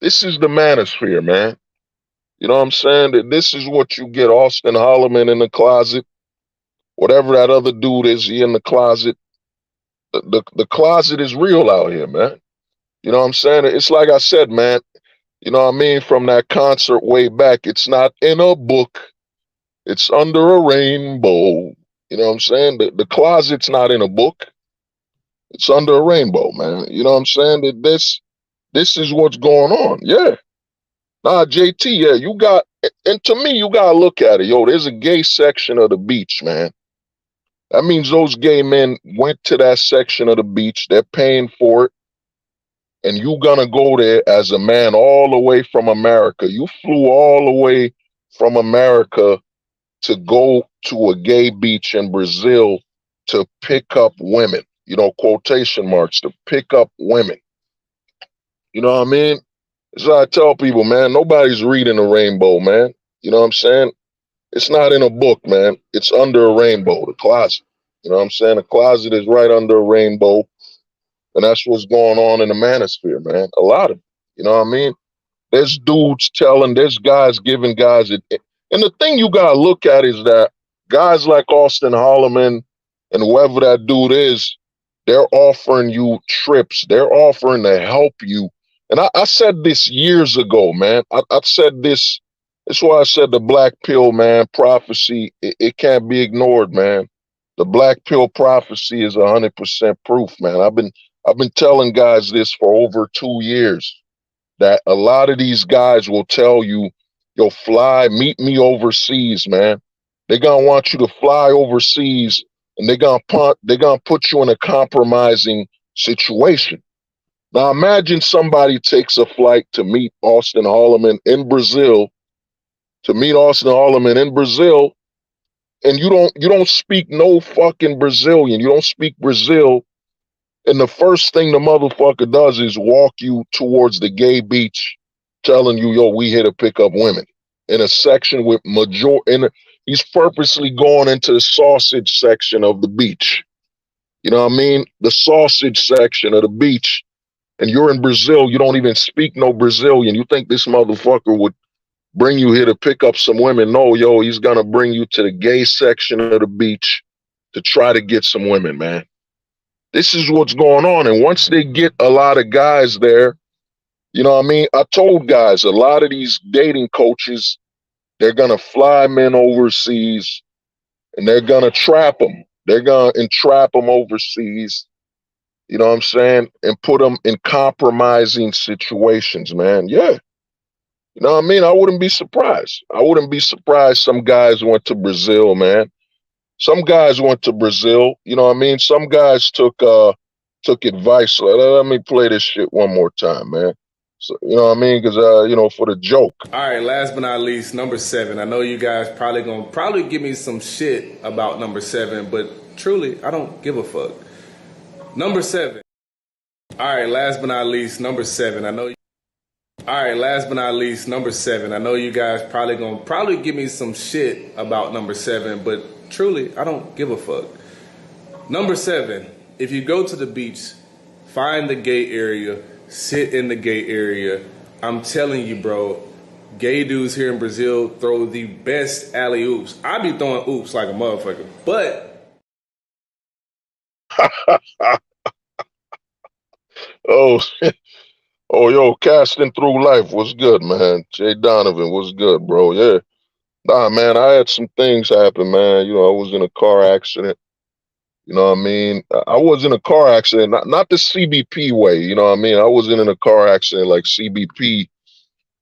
This is the manosphere, man. You know what I'm saying? That this is what you get. Austin Holloman in the closet. Whatever that other dude is, he in the closet. The closet is real out here, man. You know what I'm saying? It's like I said, man. You know what I mean? From that concert way back, it's not in a book. It's under a rainbow. You know what I'm saying? The closet's not in a book. It's under a rainbow, man. You know what I'm saying? That this is what's going on. Yeah. Nah, JT, yeah, you got, and to me, you gotta look at it. Yo, there's a gay section of the beach, man. That means those gay men went to that section of the beach. They're paying for it. And you gonna go there as a man all the way from America. You flew all the way from America to go to a gay beach in Brazil to pick up women. You know, quotation marks, to pick up women. You know what I mean? So I tell people, man, nobody's reading a rainbow, man. You know what I'm saying? It's not in a book, man. It's under a rainbow, the closet. You know what I'm saying? The closet is right under a rainbow. And that's what's going on in the manosphere, man. A lot of it. You know what I mean? There's guys giving guys it. And the thing you gotta look at is that guys like Austin Holloman and whoever that dude is, they're offering you trips. They're offering to help you. And I said this years ago, man. I've said this. That's why I said the black pill, man, prophecy, it can't be ignored, man. The black pill prophecy is 100% proof, man. I've been telling guys this for over 2 years, that a lot of these guys will tell you, yo, fly, meet me overseas, man. They're gonna want you to fly overseas, and they're gonna put you in a compromising situation. Now imagine somebody takes a flight to meet Austin Holloman in Brazil, and you don't speak no fucking Brazilian. You don't speak Brazil, and the first thing the motherfucker does is walk you towards the gay beach, telling you, yo, we here to pick up women. In a section with he's purposely going into the sausage section of the beach. You know what I mean? The sausage section of the beach. And you're in Brazil, you don't even speak no Brazilian. You think this motherfucker would bring you here to pick up some women? No, yo, he's gonna bring you to the gay section of the beach to try to get some women, man. This is what's going on. And once they get a lot of guys there, you know what I mean? I told guys, a lot of these dating coaches, they're going to fly men overseas and they're going to trap them. They're going to entrap them overseas, you know what I'm saying? And put them in compromising situations, man. Yeah. You know what I mean? I wouldn't be surprised. I wouldn't be surprised some guys went to Brazil, man. Some guys went to Brazil, you know what I mean? Some guys took advice. Let me play this shit one more time, man. So, you know what I mean? Because, for the joke. All right, last but not least, number 7. I know you guys probably give me some shit about number 7, but truly, I don't give a fuck. Number 7. All right, last but not least, number 7. I know you guys probably give me some shit about number 7, but truly, I don't give a fuck. Number 7, if you go to the beach, find the gay area, sit in the gay area. I'm telling you, bro, gay dudes here in Brazil throw the best alley oops. I be throwing oops like a motherfucker, but Oh, oh, yo, casting through life. What's good, man? Jay Donovan, what's good, bro? Yeah. Nah, man, I had some things happen, man. I was in a car accident. You know what I mean? I was in a car accident, not the CBP way. You know what I mean? I wasn't in a car accident like CBP,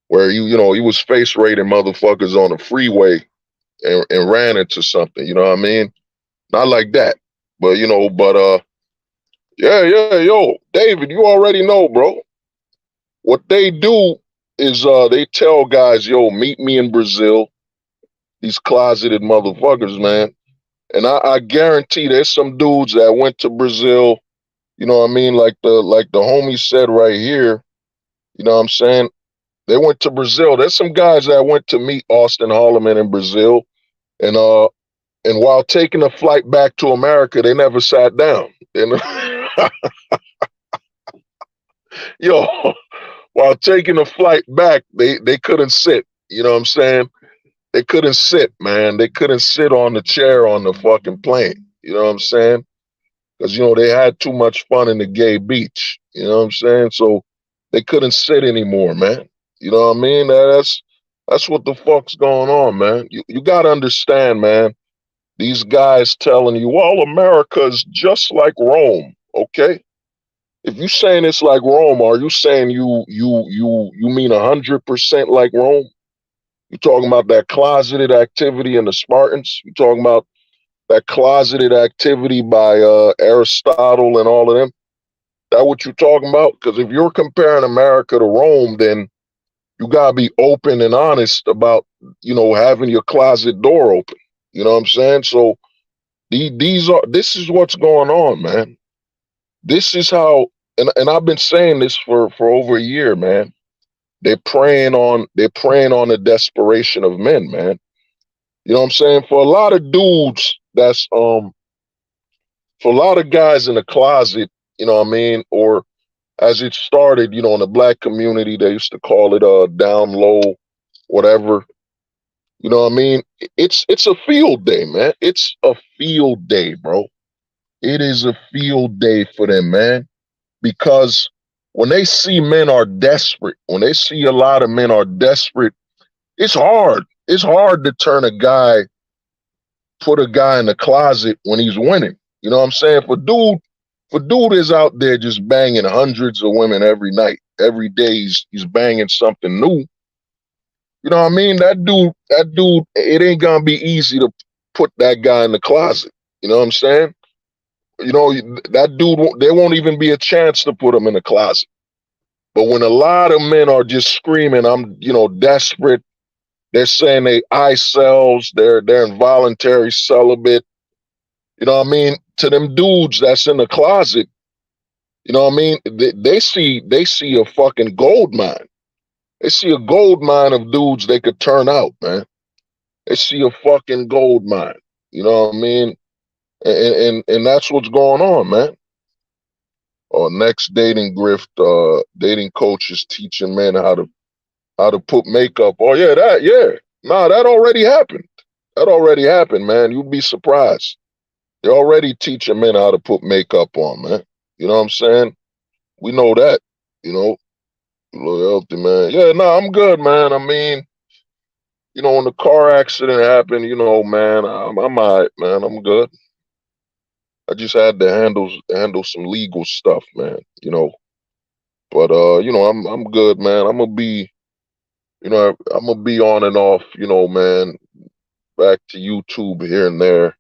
where he was face raiding motherfuckers on the freeway and ran into something. You know what I mean? Not like that, but yeah, yo, David, you already know, bro. What they do is they tell guys, yo, meet me in Brazil. These closeted motherfuckers, man. And I guarantee there's some dudes that went to Brazil, you know what I mean? Like the homie said right here, you know what I'm saying? They went to Brazil. There's some guys that went to meet Austin Holloman in Brazil. And while taking a flight back to America, they never sat down. Yo, while taking a flight back, they couldn't sit. You know what I'm saying? They couldn't sit, man. They couldn't sit on the chair on the fucking plane. You know what I'm saying? Because, they had too much fun in the gay beach. You know what I'm saying? So they couldn't sit anymore, man. You know what I mean? That's what the fuck's going on, man. You got to understand, man. These guys telling you, well, America's just like Rome, okay? If you saying it's like Rome, are you saying you mean 100% like Rome? You talking about that closeted activity in the Spartans? You talking about that closeted activity by Aristotle and all of them? That what you talking about? Because if you're comparing America to Rome, then you gotta be open and honest about, having your closet door open. You know what I'm saying? So this is what's going on, man. This is how, and I've been saying this for over a year, man. They're preying on the desperation of men, man. You know what I'm saying? For a lot of dudes, for a lot of guys in the closet, you know what I mean? Or as it started, in the black community, they used to call it down low, whatever. You know what I mean? It's a field day, man. It's a field day, bro. It is a field day for them, man. Because when they see men are desperate, when they see a lot of men are desperate, it's hard. It's hard to put a guy in the closet when he's winning. You know what I'm saying? For dude If a dude is out there just banging hundreds of women every night, every day he's banging something new, you know what I mean? That dude, it ain't gonna be easy to put that guy in the closet. You know what I'm saying? You know, that dude, there won't even be a chance to put him in the closet. But when a lot of men are just screaming, I'm, desperate, they're saying they cells, they're involuntary celibate, you know what I mean? To them dudes that's in the closet, you know what I mean? They see a fucking gold mine. They see a gold mine of dudes they could turn out, man. They see a fucking gold mine. You know what I mean? And that's what's going on, man. Next dating grift, dating coaches teaching men how to put makeup. Oh yeah, that already happened. That already happened, man. You'd be surprised. They're already teaching men how to put makeup on, man. You know what I'm saying? We know that, you know. Look healthy, man. Yeah, no, I'm good, man. I mean, when the car accident happened, man, I'm all right, man. I'm good. I just had to handle some legal stuff, man. But I'm good, man. I'm gonna be, I'm gonna be on and off, man. Back to YouTube here and there.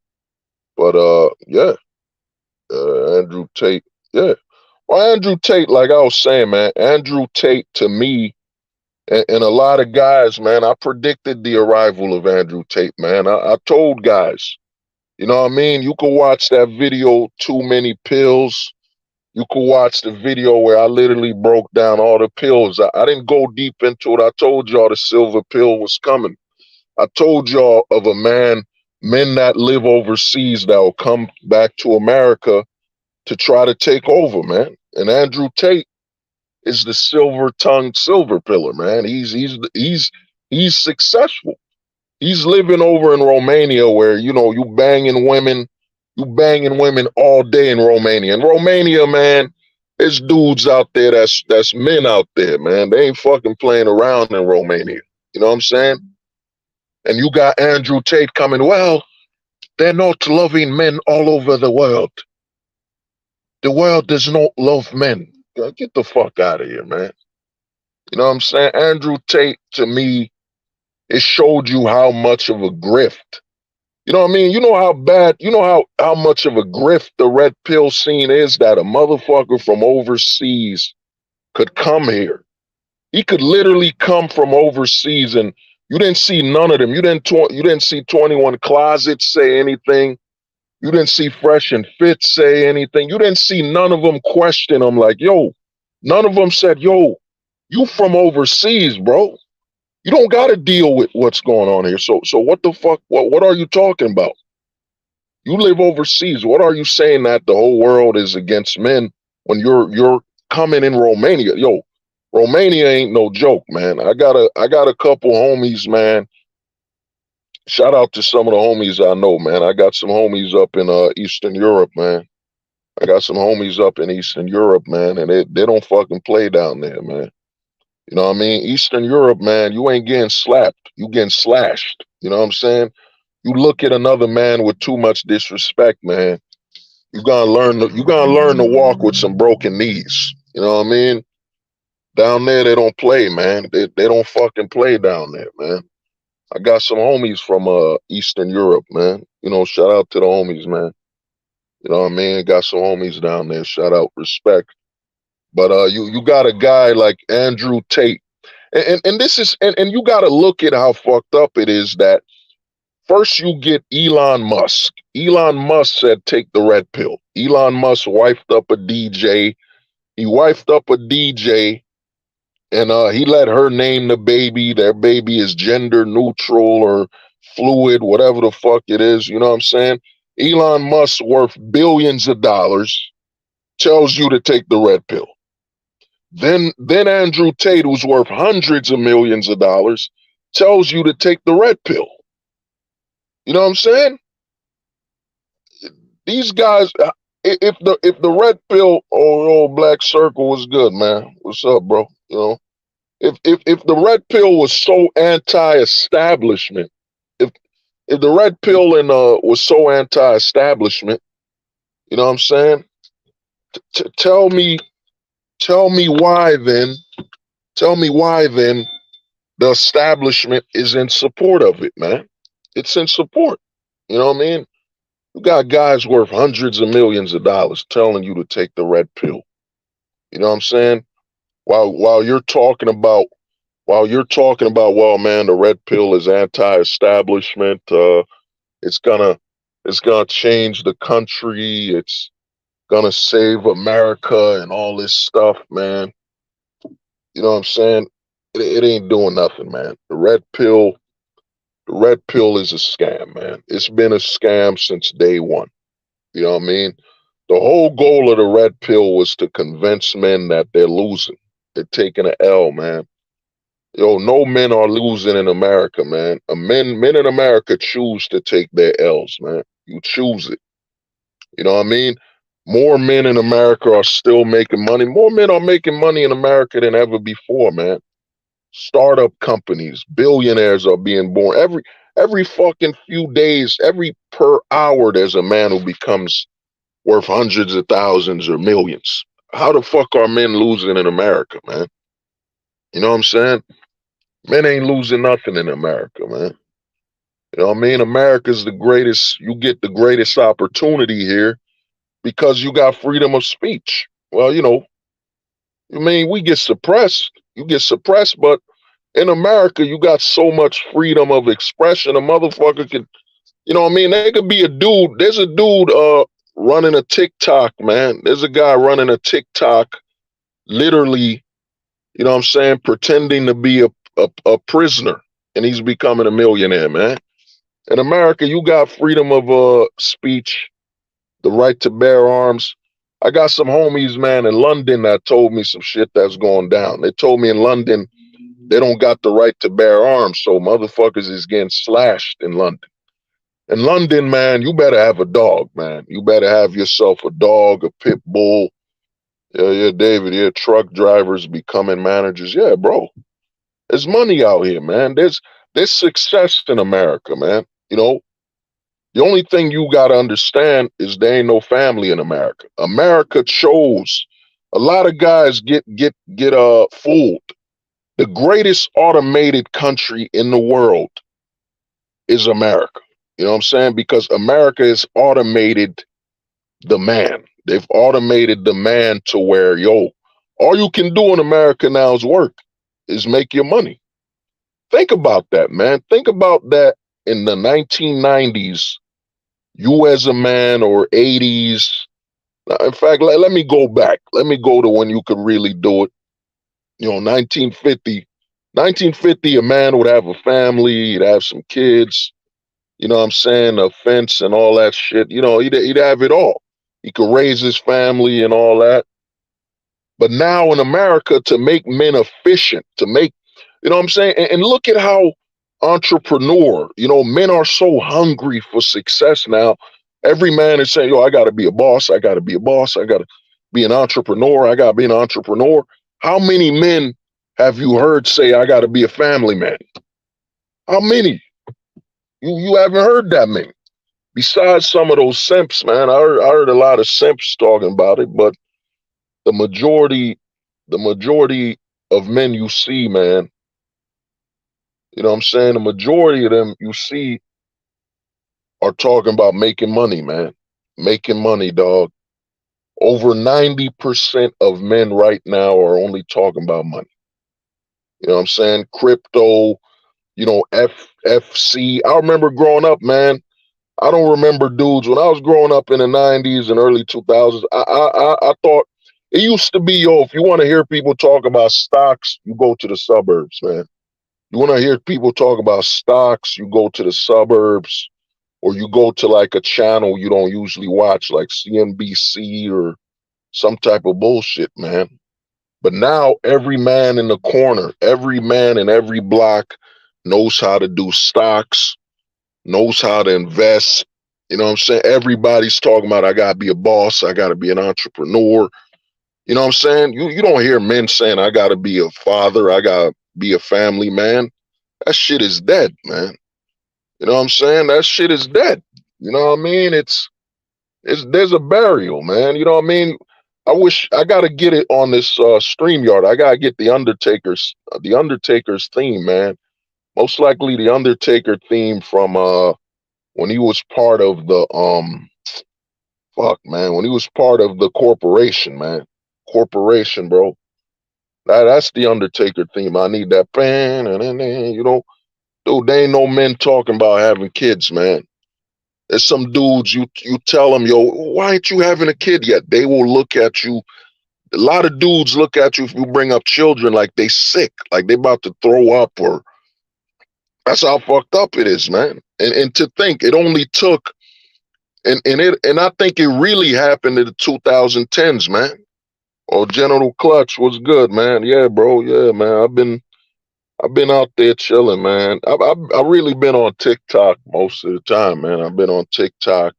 But yeah, Andrew Tate, yeah. Well, Andrew Tate, like I was saying, man, Andrew Tate to me and a lot of guys, man, I predicted the arrival of Andrew Tate, man. I told guys, you know what I mean? You could watch that video, Too Many Pills. You could watch the video where I literally broke down all the pills. I didn't go deep into it. I told y'all the silver pill was coming. I told y'all of men that live overseas that will come back to America to try to take over, man. And Andrew Tate is the silver-tongued silver pillar, man. He's successful. He's living over in Romania where, you banging women all day in Romania. In Romania, man, there's dudes out there that's men out there, man. They ain't fucking playing around in Romania. You know what I'm saying? And you got Andrew Tate coming, well, they're not loving men all over the world. The world does not love men. Get the fuck out of here, man. You know what I'm saying? Andrew Tate, to me, it showed you how much of a grift. You know what I mean? You know how bad, how much of a grift the red pill scene is, that a motherfucker from overseas could come here. He could literally come from overseas, and you didn't see none of them. You didn't see 21 Closets say anything. You didn't see Fresh and Fit say anything. You didn't see none of them question him like, yo, none of them said, yo, you from overseas, bro. You don't got to deal with what's going on here. So what the fuck, what are you talking about? You live overseas. What are you saying that the whole world is against men when you're coming in Romania? Yo, Romania ain't no joke, man. I got a couple homies, man. Shout out to some of the homies I know, man. I got some homies up in Eastern Europe, man. I got some homies up in Eastern Europe, man, and they don't fucking play down there, man. You know what I mean? Eastern Europe, man, you ain't getting slapped. You getting slashed. You know what I'm saying? You look at another man with too much disrespect, man. You gotta learn to walk with some broken knees. You know what I mean? Down there, they don't play, man. They don't fucking play down there, man. I got some homies from Eastern Europe, man. Shout out to the homies, man. You know what I mean? Got some homies down there. Shout out, respect. But you got a guy like Andrew Tate, and this is and you got to look at how fucked up it is that first you get Elon Musk. Elon Musk said take the red pill. Elon Musk wifed up a DJ. He wifed up a DJ. And he let her name the baby. Their baby is gender neutral or fluid, whatever the fuck it is. You know what I'm saying? Elon Musk worth billions of dollars, tells you to take the red pill. Then Andrew Tate, who's worth hundreds of millions of dollars, tells you to take the red pill. You know what I'm saying? These guys, if the red pill or black circle was good, man. What's up, bro? If the red pill was so anti-establishment, if the red pill was so anti-establishment, you know what I'm saying? Tell me, tell me why then. Tell me why then the establishment is in support of it, man. It's in support. You know what I mean? You got guys worth hundreds of millions of dollars telling you to take the red pill. You know what I'm saying? While you're talking about well, man, the red pill is anti-establishment. It's gonna it's gonna change the country. It's gonna save America and all this stuff, man. You know what I'm saying? It ain't doing nothing, man. The red pill is a scam, man. It's been a scam since day one. You know what I mean? The whole goal of the red pill was to convince men that they're losing. They're taking an L, man. Yo, no men are losing in America, man. Men in America choose to take their L's, man. You choose it. You know what I mean? More men in America are still making money. More men are making money in America than ever before, man. Startup companies, billionaires are being born. Every fucking few days, every per hour, there's a man who becomes worth hundreds of thousands or millions. How the fuck are men losing in America, man? You know what I'm saying? Men ain't losing nothing in America, man. You know what I mean? America's the greatest, you get the greatest opportunity here because you got freedom of speech. Well, I mean, we get suppressed. You get suppressed, but in America, you got so much freedom of expression. A motherfucker could, you know what I mean? There could be a dude, there's a dude running a TikTok, man. There's a guy running a TikTok, literally, you know what I'm saying, pretending to be a prisoner, and he's becoming a millionaire, man. In America, you got freedom of speech, the right to bear arms. I got some homies, man, in London that told me some shit that's going down. They told me in London they don't got the right to bear arms, so motherfuckers is getting slashed in London. In London, man, you better have a dog, man. You better have yourself a dog, a pit bull. Yeah, David. Yeah, truck drivers becoming managers. Yeah, bro. There's money out here, man. There's success in America, man. You know, the only thing you gotta understand is there ain't no family in America. America chose. A lot of guys get fooled. The greatest automated country in the world is America. You know what I'm saying? Because America has automated the man. They've automated the man to where, yo, all you can do in America now is work, is make your money. Think about that, man. Think about that in the 1990s, you as a man, or 80s. In fact, let me go back. Let me go to when you could really do it. 1950. 1950, a man would have a family, he'd have some kids, you know what I'm saying, a fence and all that shit. He'd have it all. He could raise his family and all that. But now in America, to make men efficient, to make, you know what I'm saying? And look at how men are so hungry for success now. Every man is saying, yo, I got to be a boss. I got to be a boss. I got to be an entrepreneur. I got to be an entrepreneur. How many men have you heard say, I got to be a family man? How many? You haven't heard that many. Besides some of those simps, man, I heard a lot of simps talking about it, but the majority of men you see, man, you know what I'm saying? The majority of them you see are talking about making money, man. Making money, dog. Over 90% of men right now are only talking about money. You know what I'm saying? Crypto, FC. I remember growing up, man. I don't remember dudes when I was growing up in the 90s and early 2000s. I thought it used to be, yo, if you want to hear people talk about stocks, you go to the suburbs, man. You want to hear people talk about stocks, you go to the suburbs, or you go to like a channel you don't usually watch, like CNBC or some type of bullshit, man. But now every man in the corner, every man in every block knows how to do stocks, knows how to invest. You know what I'm saying? Everybody's talking about, I got to be a boss. I got to be an entrepreneur. You know what I'm saying? You don't hear men saying, I got to be a father. I got to be a family man. That shit is dead, man. You know what I'm saying? That shit is dead. You know what I mean? There's a burial, man. You know what I mean? I wish I gotta get it on this StreamYard. I gotta get the Undertaker's theme, man. Most likely the Undertaker theme from when he was part of the fuck man, when he was part of the corporation, man. Corporation, bro. That's the Undertaker theme. I need that pan and then dude, they ain't no men talking about having kids, man. There's some dudes you tell them, yo, why ain't you having a kid yet? They will look at you. A lot of dudes look at you if you bring up children like they sick, like they about to throw up, or that's how fucked up it is, man. And to think it only took and I think it really happened in the 2010s, man. Oh, General Clutch was good, man. Yeah, bro. Yeah, man. I've been out there chilling, man. I've really been on TikTok most of the time, man. I've been on TikTok,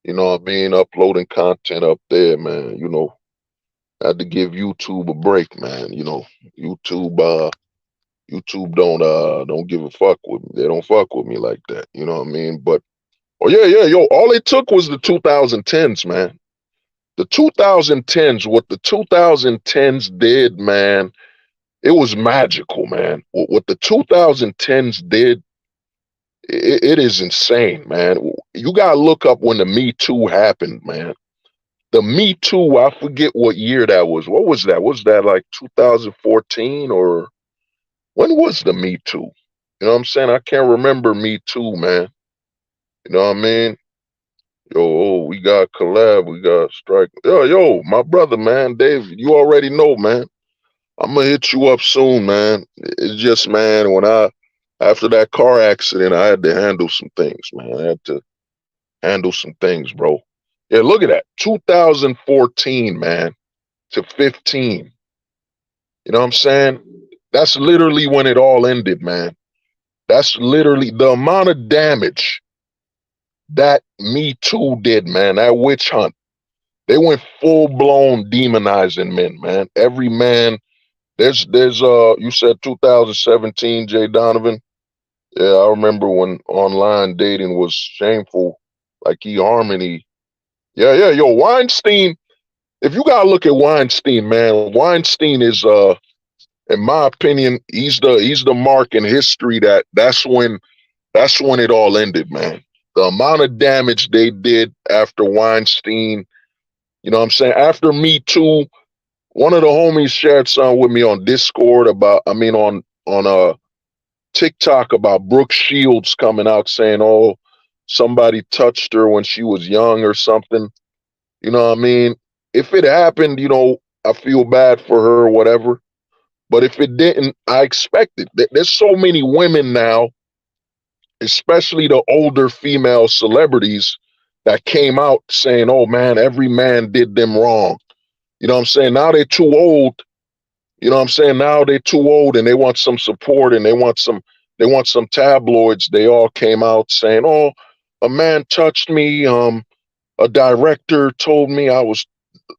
I mean, uploading content up there, man. I had to give YouTube a break, man. YouTube YouTube don't give a fuck with me. They don't fuck with me like that. You know what I mean? But oh yeah, yo, all it took was the 2010s, man. The 2010s, what the 2010s did, man, it was magical, man. What the 2010s did, it is insane, man. You gotta look up when the Me Too happened, man. The Me Too, I forget what year that was. What was that? Was that like 2014 or when was the Me Too? You know what I'm saying? I can't remember Me Too, man. You know what I mean? Yo, we got collab, we got strike. Yo, my brother, man, Dave, you already know, man. I'm gonna hit you up soon, man. It's just, man, after that car accident, I had to handle some things, man. I had to handle some things, bro. Yeah, look at that. 2014, man, to 15. You know what I'm saying? That's literally when it all ended, man. That's literally the amount of damage that Me Too did, man. That witch hunt. They went full blown demonizing men, man. Every man. There's you said 2017, Jay Donovan. Yeah, I remember when online dating was shameful, like eHarmony. Yeah, yo, Weinstein. If you gotta look at Weinstein, man, Weinstein is in my opinion, he's the mark in history that's when it all ended, man. The amount of damage they did after Weinstein, you know what I'm saying? After Me Too, one of the homies shared something with me on Discord on TikTok about Brooke Shields coming out saying, oh, somebody touched her when she was young or something. You know what I mean? If it happened, I feel bad for her or whatever. But if it didn't, I expect it. There's so many women now, especially the older female celebrities, that came out saying, oh man, every man did them wrong. You know what I'm saying? Now they're too old. You know what I'm saying? Now they're too old and they want some support and they want some tabloids. They all came out saying, oh, a man touched me. A director told me I was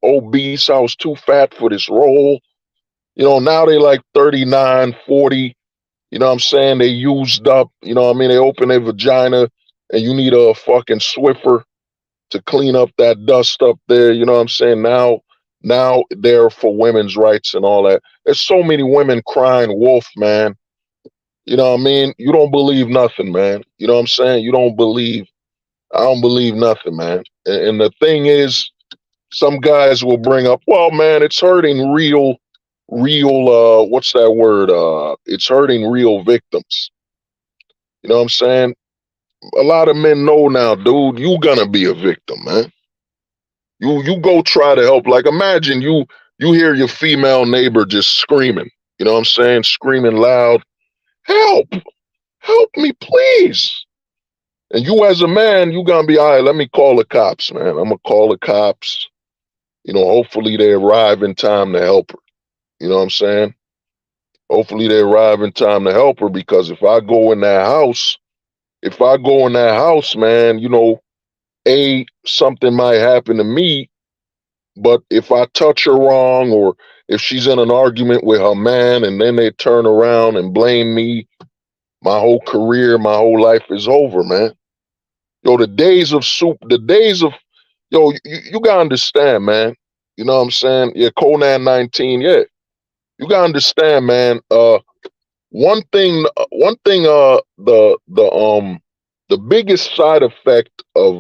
obese. I was too fat for this role. Now they like 39, 40. You know what I'm saying? They used up, you know what I mean? They open their vagina and you need a fucking Swiffer to clean up that dust up there. You know what I'm saying? Now they're for women's rights and all that. There's so many women crying wolf, man. You know what I mean? You don't believe nothing, man. You know what I'm saying? I don't believe nothing, man. And the thing is, some guys will bring up, well, man, it's hurting real, what's that word? It's hurting real victims. You know what I'm saying? A lot of men know now, dude, you gonna be a victim, man. You go try to help. Like imagine you hear your female neighbor just screaming, you know what I'm saying? Screaming loud, help me, please. And you as a man, you gonna be, all right, let me call the cops, man. I'm gonna call the cops. Hopefully they arrive in time to help her. You know what I'm saying? Hopefully they arrive in time to help her, because if I go in that house, man, something might happen to me. But if I touch her wrong, or if she's in an argument with her man and then they turn around and blame me, my whole career, my whole life is over, man. Yo, you gotta understand, man. You know what I'm saying? Yeah, Conan 19. Yeah, you gotta understand, man. The biggest side effect of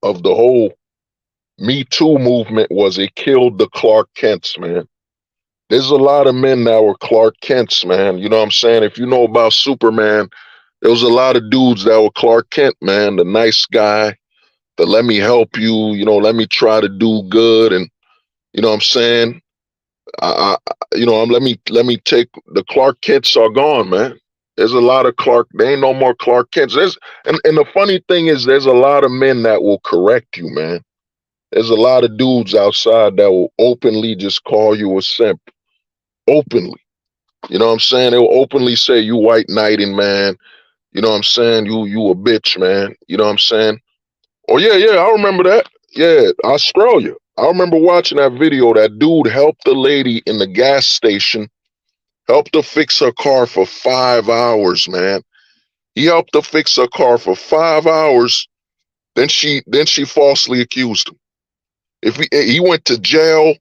the whole Me Too movement was it killed the Clark Kents, man. There's a lot of men that were Clark Kents, man. You know what I'm saying? If you know about Superman, there was a lot of dudes that were Clark Kent, man. The nice guy, the let me help you, let me try to do good, and you know what I'm saying? Let me take the Clark Kents are gone, man. There's a lot of Clark. There ain't no more Clark Kents. And the funny thing is, there's a lot of men that will correct you, man. There's a lot of dudes outside that will openly just call you a simp, openly. You know what I'm saying? They'll openly say you white knighting, man. You know what I'm saying? You a bitch, man. You know what I'm saying? Oh yeah, I remember that. Yeah, Australia. I remember watching that video. That dude helped the lady in the gas station, helped her fix her car for 5 hours, man. He helped her fix her car for 5 hours. Then she falsely accused him. If he went to jail,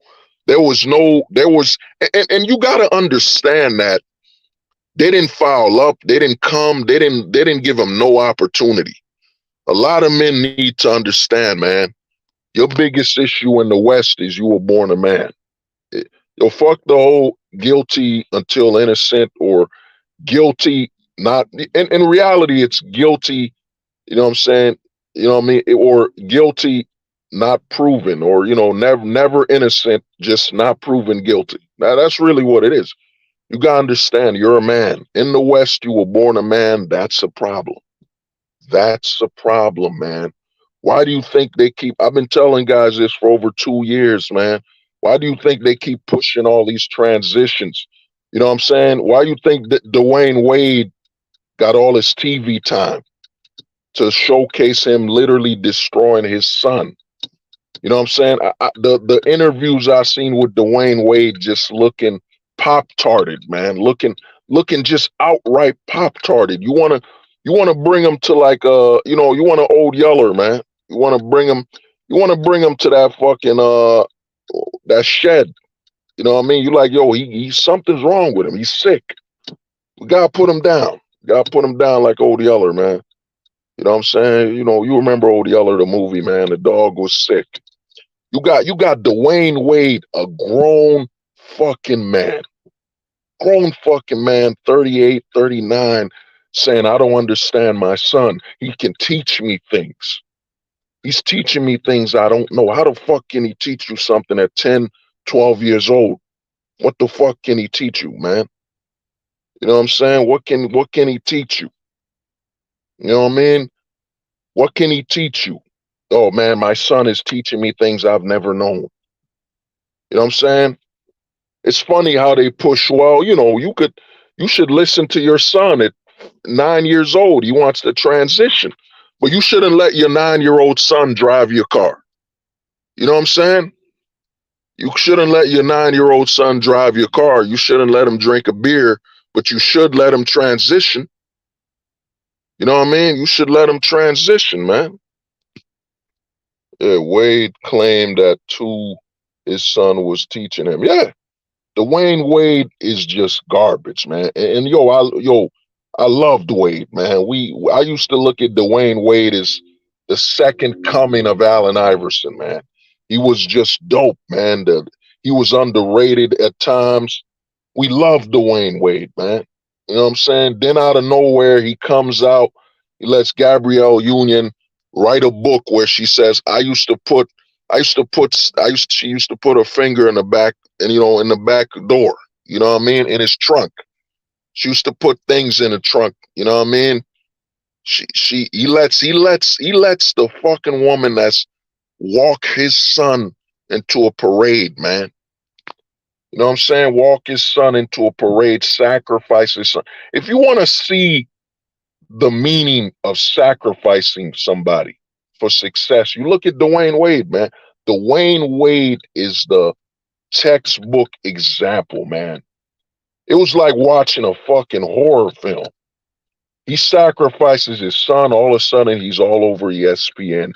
there was and you got to understand that they didn't foul up, they didn't come, they didn't give him no opportunity. A lot of men need to understand, man. Your biggest issue in the West is you were born a man. You'll fuck the whole guilty until innocent or guilty not. In reality, it's guilty. You know what I'm saying? You know what I mean? Or guilty not proven, or never innocent, just not proven guilty. Now that's really what it is. You gotta understand, you're a man. In the West, you were born a man. That's a problem. That's a problem, man. Why do you think they keep? I've been telling guys this for over 2 years, man. Why do you think they keep pushing all these transitions? You know what I'm saying? Why do you think that Dwayne Wade got all his TV time to showcase him literally destroying his son? You know what I'm saying? The interviews I seen with Dwayne Wade just looking pop-tarted, man. Looking just outright pop-tarted. You wanna bring him to like you want an Old Yeller, man. You wanna bring him to that fucking that shed. You know what I mean? You like, yo, he something's wrong with him. He's sick. We gotta put him down. Gotta put him down like Old Yeller, man. You know what I'm saying? You remember Old Yeller, the movie, man. The dog was sick. You got Dwayne Wade, a grown fucking man. Grown fucking man, 38, 39, saying, I don't understand my son. He can teach me things. He's teaching me things I don't know. How the fuck can he teach you something at 10, 12 years old? What the fuck can he teach you, man? You know what I'm saying? What can he teach you? You know what I mean? What can he teach you? Oh man, my son is teaching me things I've never known. You know what I'm saying? It's funny how they push, well, you should listen to your son at 9 years old. He wants to transition. But you shouldn't let your 9-year-old son drive your car. You know what I'm saying? You shouldn't let your 9-year-old son drive your car. You shouldn't let him drink a beer, but you should let him transition. You know what I mean? You should let him transition, man. Yeah, Wade claimed that his son was teaching him. Yeah, Dwayne Wade is just garbage, man. And I loved Wade, man. I used to look at Dwayne Wade as the second coming of Allen Iverson, man. He was just dope, man. He was underrated at times. We loved Dwayne Wade, man. You know what I'm saying? Then out of nowhere, he comes out. He lets Gabrielle Union write a book where she says, she used to put her finger in the back and, in the back door, you know what I mean? In his trunk. She used to put things in the trunk, you know what I mean? He lets the fucking woman that's walk his son into a parade, man. You know what I'm saying? Walk his son into a parade, sacrifice his son. If you want to see the meaning of sacrificing somebody for success, you look at Dwayne Wade, man. Dwayne Wade is the textbook example, man. It was like watching a fucking horror film. He sacrifices his son, all of a sudden he's all over ESPN.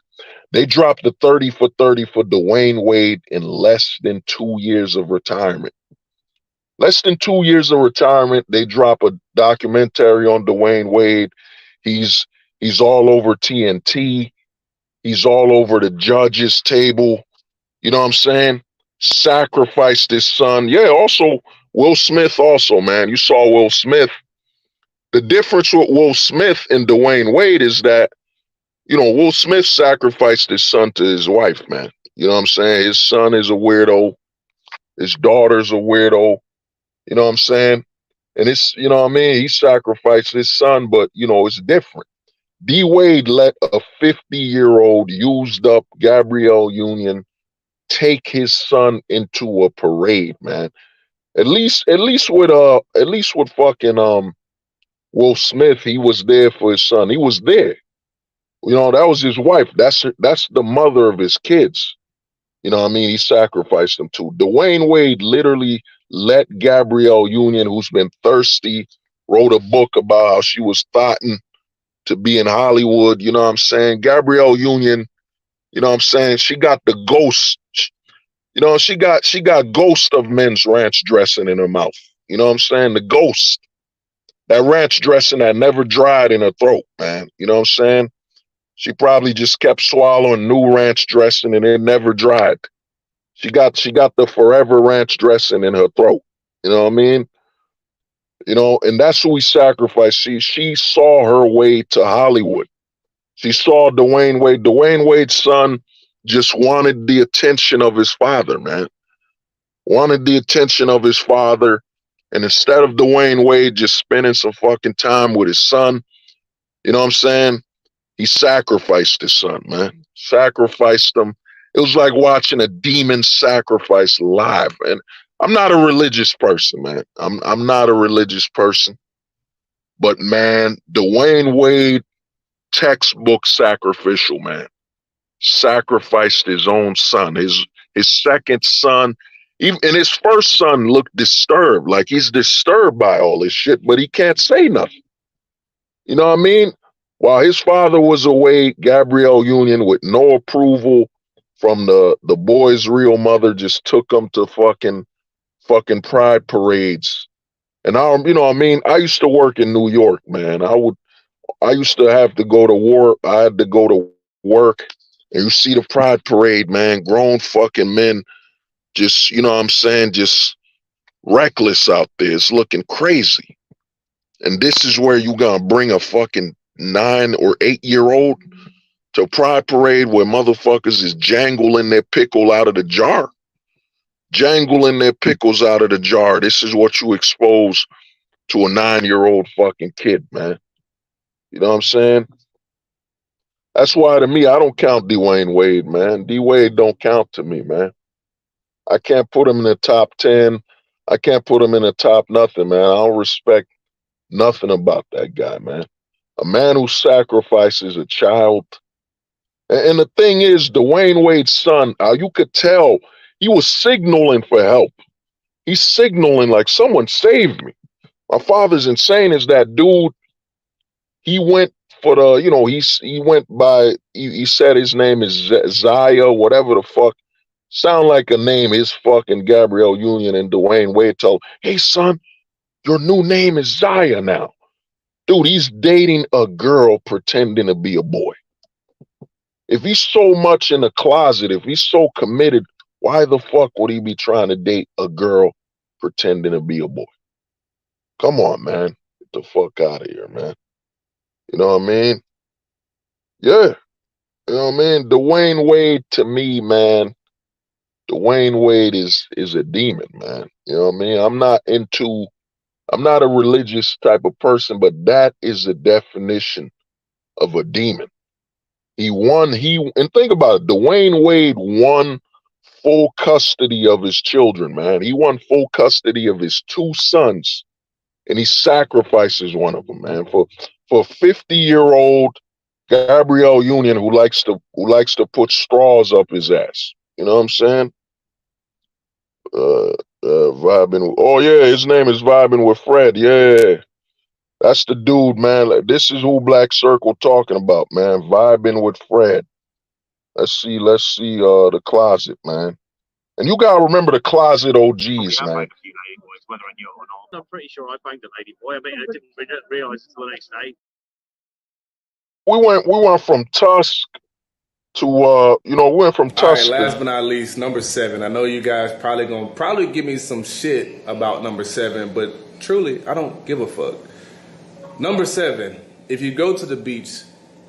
They dropped the 30 for 30 for Dwayne Wade in less than 2 years of retirement. Less than 2 years of retirement, they drop a documentary on Dwayne Wade. He's all over TNT. He's all over the judges' table. You know what I'm saying? Sacrificed his son. Yeah, also Will Smith also, man. You saw Will Smith. The difference with Will Smith and Dwayne Wade is that, Will Smith sacrificed his son to his wife, man. You know what I'm saying? His son is a weirdo. His daughter's a weirdo. You know what I'm saying? And it's, he sacrificed his son, but, it's different. D Wade let a 50-year-old used up Gabrielle Union take his son into a parade, man. At least with fucking Will Smith, he was there for his son. He was there. That was his wife. That's the mother of his kids. He sacrificed them to. Dwayne Wade literally let Gabrielle Union, who's been thirsty, wrote a book about how she was thoughting to be in Hollywood. You know what I'm saying? Gabrielle Union, she got the ghost. She got ghost of men's ranch dressing in her mouth. You know what I'm saying? The ghost. That ranch dressing that never dried in her throat, man. You know what I'm saying? She probably just kept swallowing new ranch dressing and it never dried. She got the forever ranch dressing in her throat. You know what I mean? And that's who we sacrificed. She saw her way to Hollywood. She saw Dwayne Wade. Dwayne Wade's son just wanted the attention of his father, man. Wanted the attention of his father. And instead of Dwayne Wade just spending some fucking time with his son, you know what I'm saying? He sacrificed his son, man. Sacrificed him. It was like watching a demon sacrifice live. And I'm not a religious person, man. I'm not a religious person. But man, Dwayne Wade, textbook sacrificial, man. Sacrificed his own son, his second son. Even, and his first son looked disturbed, like he's disturbed by all this shit, but he can't say nothing. You know what I mean? While his father was away, Gabrielle Union, with no approval from the boy's real mother, just took him to fucking pride parades. And I used to work in New York, man. I used to have to go to war. I had to go to work, and you see the pride parade, man. Grown fucking men, just just reckless out there. It's looking crazy. And this is where you gonna bring a fucking 9 or 8-year-old to pride parade where motherfuckers is jangling their pickle out of the jar. Jangling their pickles out of the jar. This is what you expose to a 9-year-old fucking kid, man. You know what I'm saying? That's why, to me, I don't count Dwayne Wade, man. D Wade don't count to me, man. I can't put him in the top 10. I can't put him in the top nothing, man. I don't respect nothing about that guy, man. A man who sacrifices a child. And the thing is, Dwayne Wade's son, you could tell he was signaling for help. He's signaling like, someone save me. My father's insane as that dude. He went for he went by, he said his name is Zaya, whatever the fuck. Sound like a name his fucking Gabrielle Union and Dwayne Wade told, hey son, your new name is Zaya now. Dude, he's dating a girl pretending to be a boy. If he's so much in the closet, if he's so committed, why the fuck would he be trying to date a girl pretending to be a boy? Come on, man. Get the fuck out of here, man. You know what I mean? Yeah. You know what I mean? Dwayne Wade, to me, man, Dwayne Wade is a demon, man. You know what I mean? I'm not a religious type of person, but that is the definition of a demon. And think about it, Dwayne Wade won full custody of his children, man. He won full custody of his 2 sons, and he sacrifices one of them, man, for 50-year-old Gabrielle Union who likes to put straws up his ass. You know what I'm saying? Vibing. Oh yeah, his name is Vibing with Fred. Yeah, that's the dude, man. This is who Black Circle talking about, man. Vibing with Fred. Let's see the closet, man. And you gotta remember the closet OGs, man. I'm pretty sure I banged a lady boy. I mean, I didn't realise until the next day. We went from Tusk to we went from All right, Tusk last to but not least, number 7. I know you guys probably give me some shit about number 7, but truly, I don't give a fuck. Number 7, if you go to the beach,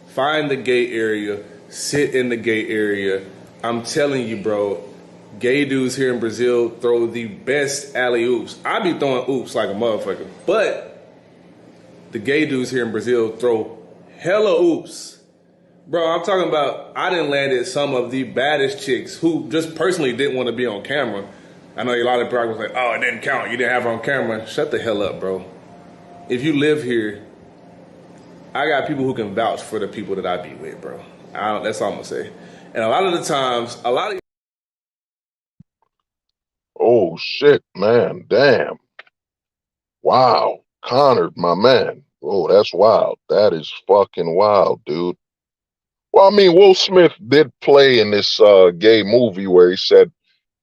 find the gay area, sit in the gay area. I'm telling you, bro, gay dudes here in Brazil throw the best alley oops. I be throwing oops like a motherfucker, but the gay dudes here in Brazil throw hella oops. Bro, I'm talking about I done landed some of the baddest chicks who just personally didn't want to be on camera. I know a lot of people was like, oh, it didn't count. You didn't have her on camera. Shut the hell up, bro. If you live here, I got people who can vouch for the people that I be with, bro. That's all I'm going to say. And a lot of the times, oh shit, man, damn. Wow. Connor, my man. Oh, that's wild. That is fucking wild, dude. Well, I mean, Will Smith did play in this gay movie where he said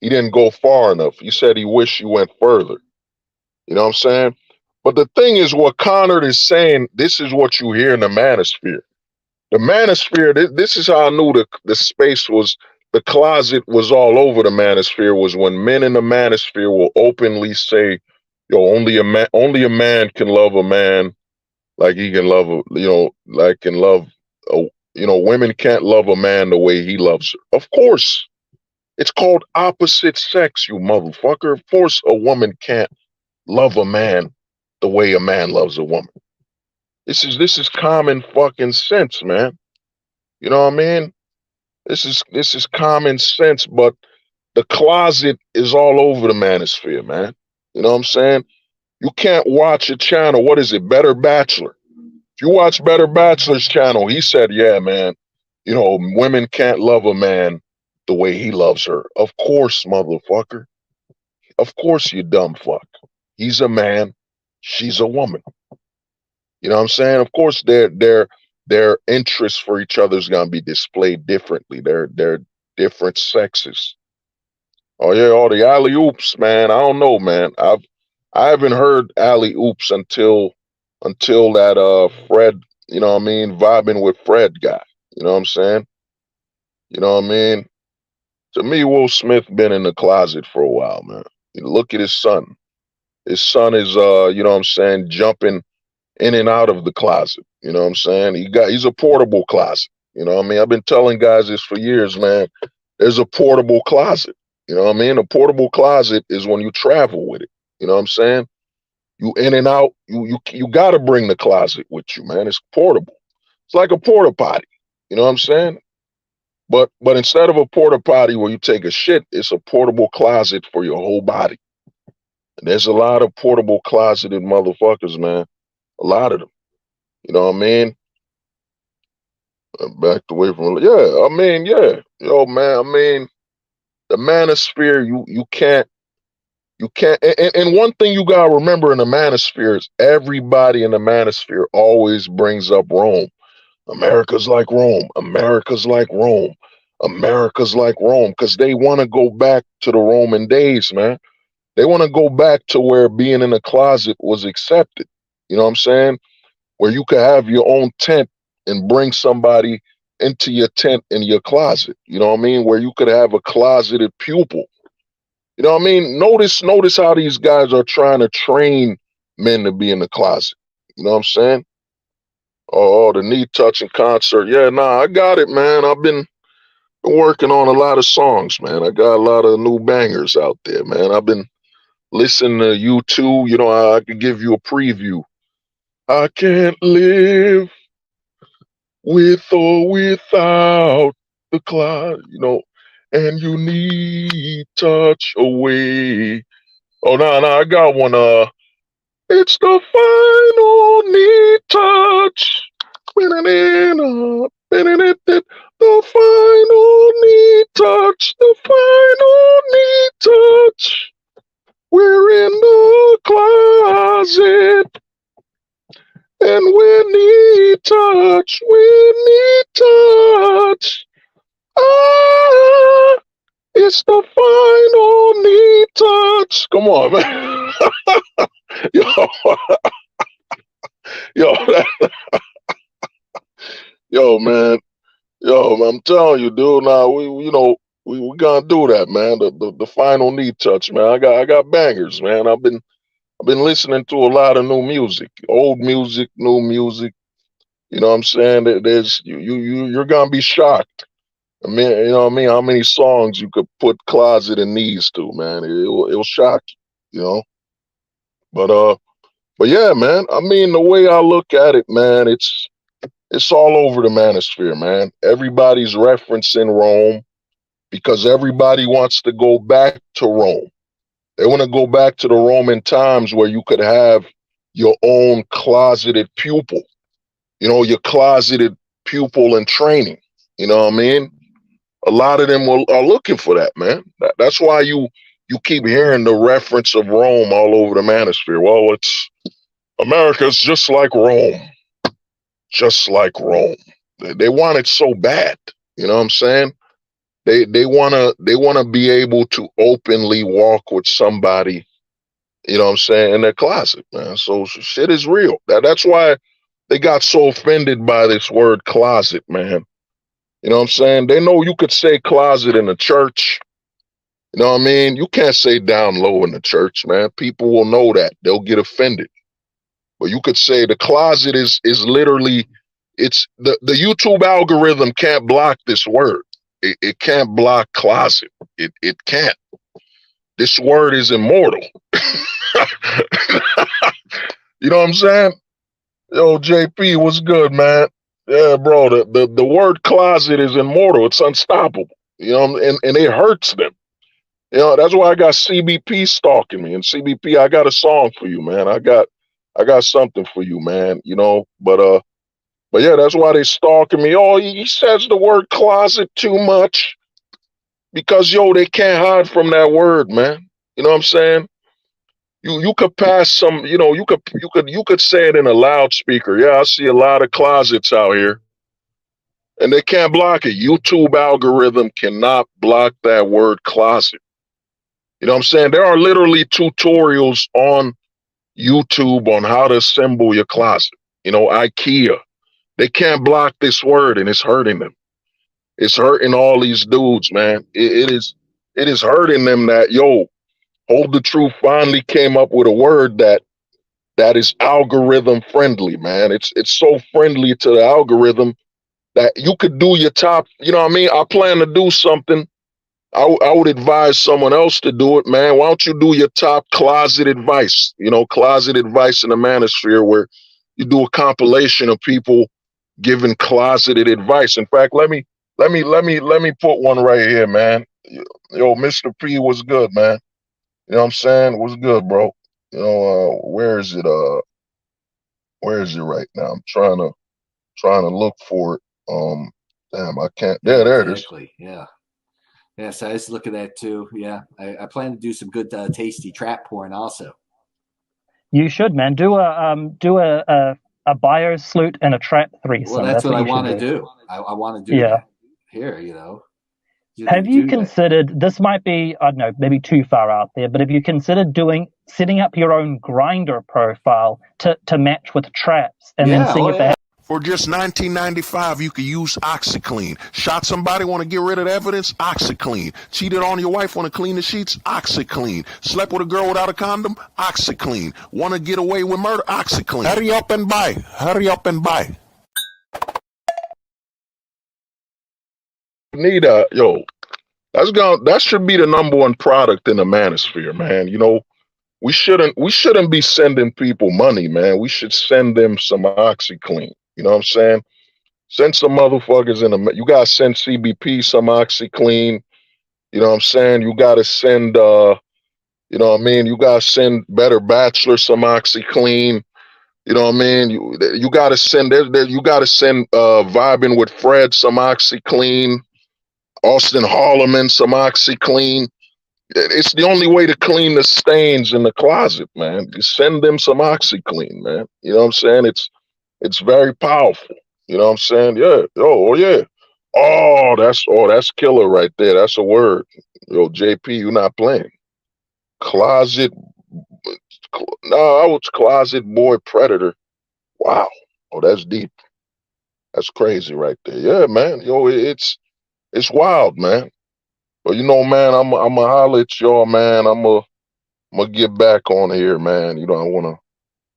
he didn't go far enough. He said he wished he went further. You know what I'm saying? But the thing is, what Connor is saying, this is what you hear in the manosphere. The manosphere, this is how I knew the space was, the closet was all over the manosphere, was when men in the manosphere will openly say, yo, only a man can love a man like he can love like can love women can't love a man the way he loves her. Of course. It's called opposite sex, you motherfucker. Of course a woman can't love a man the way a man loves a woman. This is common fucking sense, man. You know what I mean? This is common sense, but the closet is all over the manosphere, man. You know what I'm saying? You can't watch a channel. What is it? Better Bachelor. If you watch Better Bachelor's channel, he said, yeah, man, women can't love a man the way he loves her. Of course, motherfucker. Of course, you dumb fuck. He's a man. She's a woman. You know what I'm saying? Of course, their interests for each other is gonna be displayed differently. They're different sexes. Oh yeah, all the alley oops, man. I don't know, man. I haven't heard alley oops until that Fred, you know what I mean, vibing with Fred guy. You know what I'm saying? You know what I mean? To me, Will Smith been in the closet for a while, man. Look at his son. His son is you know what I'm saying, jumping in and out of the closet. You know what I'm saying? He's a portable closet. You know what I mean? I've been telling guys this for years, man. There's a portable closet. You know what I mean? A portable closet is when you travel with it. You know what I'm saying? You in and out, you gotta bring the closet with you, man. It's portable. It's like a porta potty. You know what I'm saying? But instead of a porta potty where you take a shit, it's a portable closet for your whole body. And there's a lot of portable closeted motherfuckers, man. A lot of them. You know what I mean? Backed away from yeah, I mean, yeah. Yo, man, I mean, the manosphere, you can't and one thing you gotta remember in the manosphere is everybody in the manosphere always brings up Rome. America's like Rome. America's like Rome. America's like Rome. Because they want to go back to the Roman days, man. They want to go back to where being in a closet was accepted. You know what I'm saying? Where you could have your own tent and bring somebody into your tent in your closet. You know what I mean? Where you could have a closeted pupil. You know what I mean? Notice how these guys are trying to train men to be in the closet. You know what I'm saying? Oh, the knee touching concert. Yeah, nah, I got it, man. I've been working on a lot of songs, man. I got a lot of new bangers out there, man. I've been listening to U2. You know, I could give you a preview. I can't live with or without the cloud, and you need touch away. Oh, no, I got one. It's the final need touch. The final need touch. The final need touch. We're in the closet. And we need touch. We need touch. Ah, it's the final knee touch. Come on, man. yo, yo, yo, man. Yo, I'm telling you, dude. Now we gonna do that, man. The final knee touch, man. I got bangers, man. I've been listening to a lot of new music, old music, new music. You know what I'm saying? There's you're gonna be shocked. I mean, you know what I mean? How many songs you could put Closet and Knees to, man? It'll shock you, you know. But yeah, man. I mean, the way I look at it, man, it's all over the manosphere, man. Everybody's referencing Rome because everybody wants to go back to Rome. They want to go back to the Roman times where you could have your own closeted pupil, you know, your closeted pupil in training. You know what I mean? A lot of them are looking for that, man. That's why you keep hearing the reference of Rome all over the manosphere. Well, it's America's just like Rome, just like Rome. They want it so bad. You know what I'm saying? They wanna be able to openly walk with somebody, you know what I'm saying, in their closet, man. So shit is real. That's why they got so offended by this word closet, man. You know what I'm saying? They know you could say closet in the church. You know what I mean? You can't say down low in the church, man. People will know that. They'll get offended. But you could say the closet is literally, it's the YouTube algorithm can't block this word. It can't block closet. It can't. This word is immortal. You know what I'm saying? Yo, JP, what's good, man? Yeah, bro, the word closet is immortal. It's unstoppable. You know, and it hurts them. You know, that's why I got CBP stalking me. And CBP, I got a song for you, man. I got something for you, man. You know, but yeah, that's why they stalking me. Oh, he says the word closet too much. Because yo, they can't hide from that word, man. You know what I'm saying? You could pass some, you know, you could say it in a loudspeaker. Yeah, I see a lot of closets out here. And they can't block it. YouTube algorithm cannot block that word closet. You know what I'm saying? There are literally tutorials on YouTube on how to assemble your closet. You know, IKEA. They can't block this word and it's hurting them. It's hurting all these dudes, man. It is hurting them that, yo, Hold the Truth finally came up with a word that is algorithm friendly, man. It's so friendly to the algorithm that you could do your top, you know what I mean? I plan to do something. I would advise someone else to do it, man. Why don't you do your top closet advice? You know, closet advice in the manosphere, where you do a compilation of people giving closeted advice. In fact, let me put one right here, man. Yo, Mr. P, what's good, man? You know what I'm saying? What's good, bro? You know, where is it? Where is it right now? I'm trying to look for it. Damn, I can't. Yeah, there it is. Exactly. Yeah. Yeah, so I was looking at that too. Yeah, I plan to do some good, tasty trap porn also. You should, man. Do a bio salute and a trap threesome. Well, that's what I want to do. I want to do that here, you know. Have you considered, this might be, I don't know, maybe too far out there, but have you considered setting up your own Grindr profile to match with traps and then seeing if they have... For just $19.95, you can use OxyClean. Shot somebody, want to get rid of the evidence? OxyClean. Cheated on your wife, want to clean the sheets? OxyClean. Slept with a girl without a condom? OxyClean. Want to get away with murder? OxyClean. Hurry up and buy. Hurry up and buy. Yo, that should be the #1 product in the manosphere, man. You know, we shouldn't be sending people money, man. We should send them some OxyClean. You know what I'm saying? Send some motherfuckers you gotta send CBP some OxyClean. You know what I'm saying? You gotta send you know what I mean? You gotta send Better Bachelor some OxyClean. You know what I mean? You gotta send Vibing with Fred some OxyClean. Austin Holloman some OxyClean. It's the only way to clean the stains in the closet, man. You send them some OxyClean, man. You know what I'm saying? It's very powerful. You know what I'm saying? Yeah. Oh yeah. That's killer right there. That's a word. Yo, JP, you not playing. Closet. No, I was closet boy predator. Wow. Oh, that's deep. That's crazy right there. Yeah, man. Yo, it's wild, man. But you know, man, I'm a holler at y'all, man. I'm gonna get back on here, man. You know, I wanna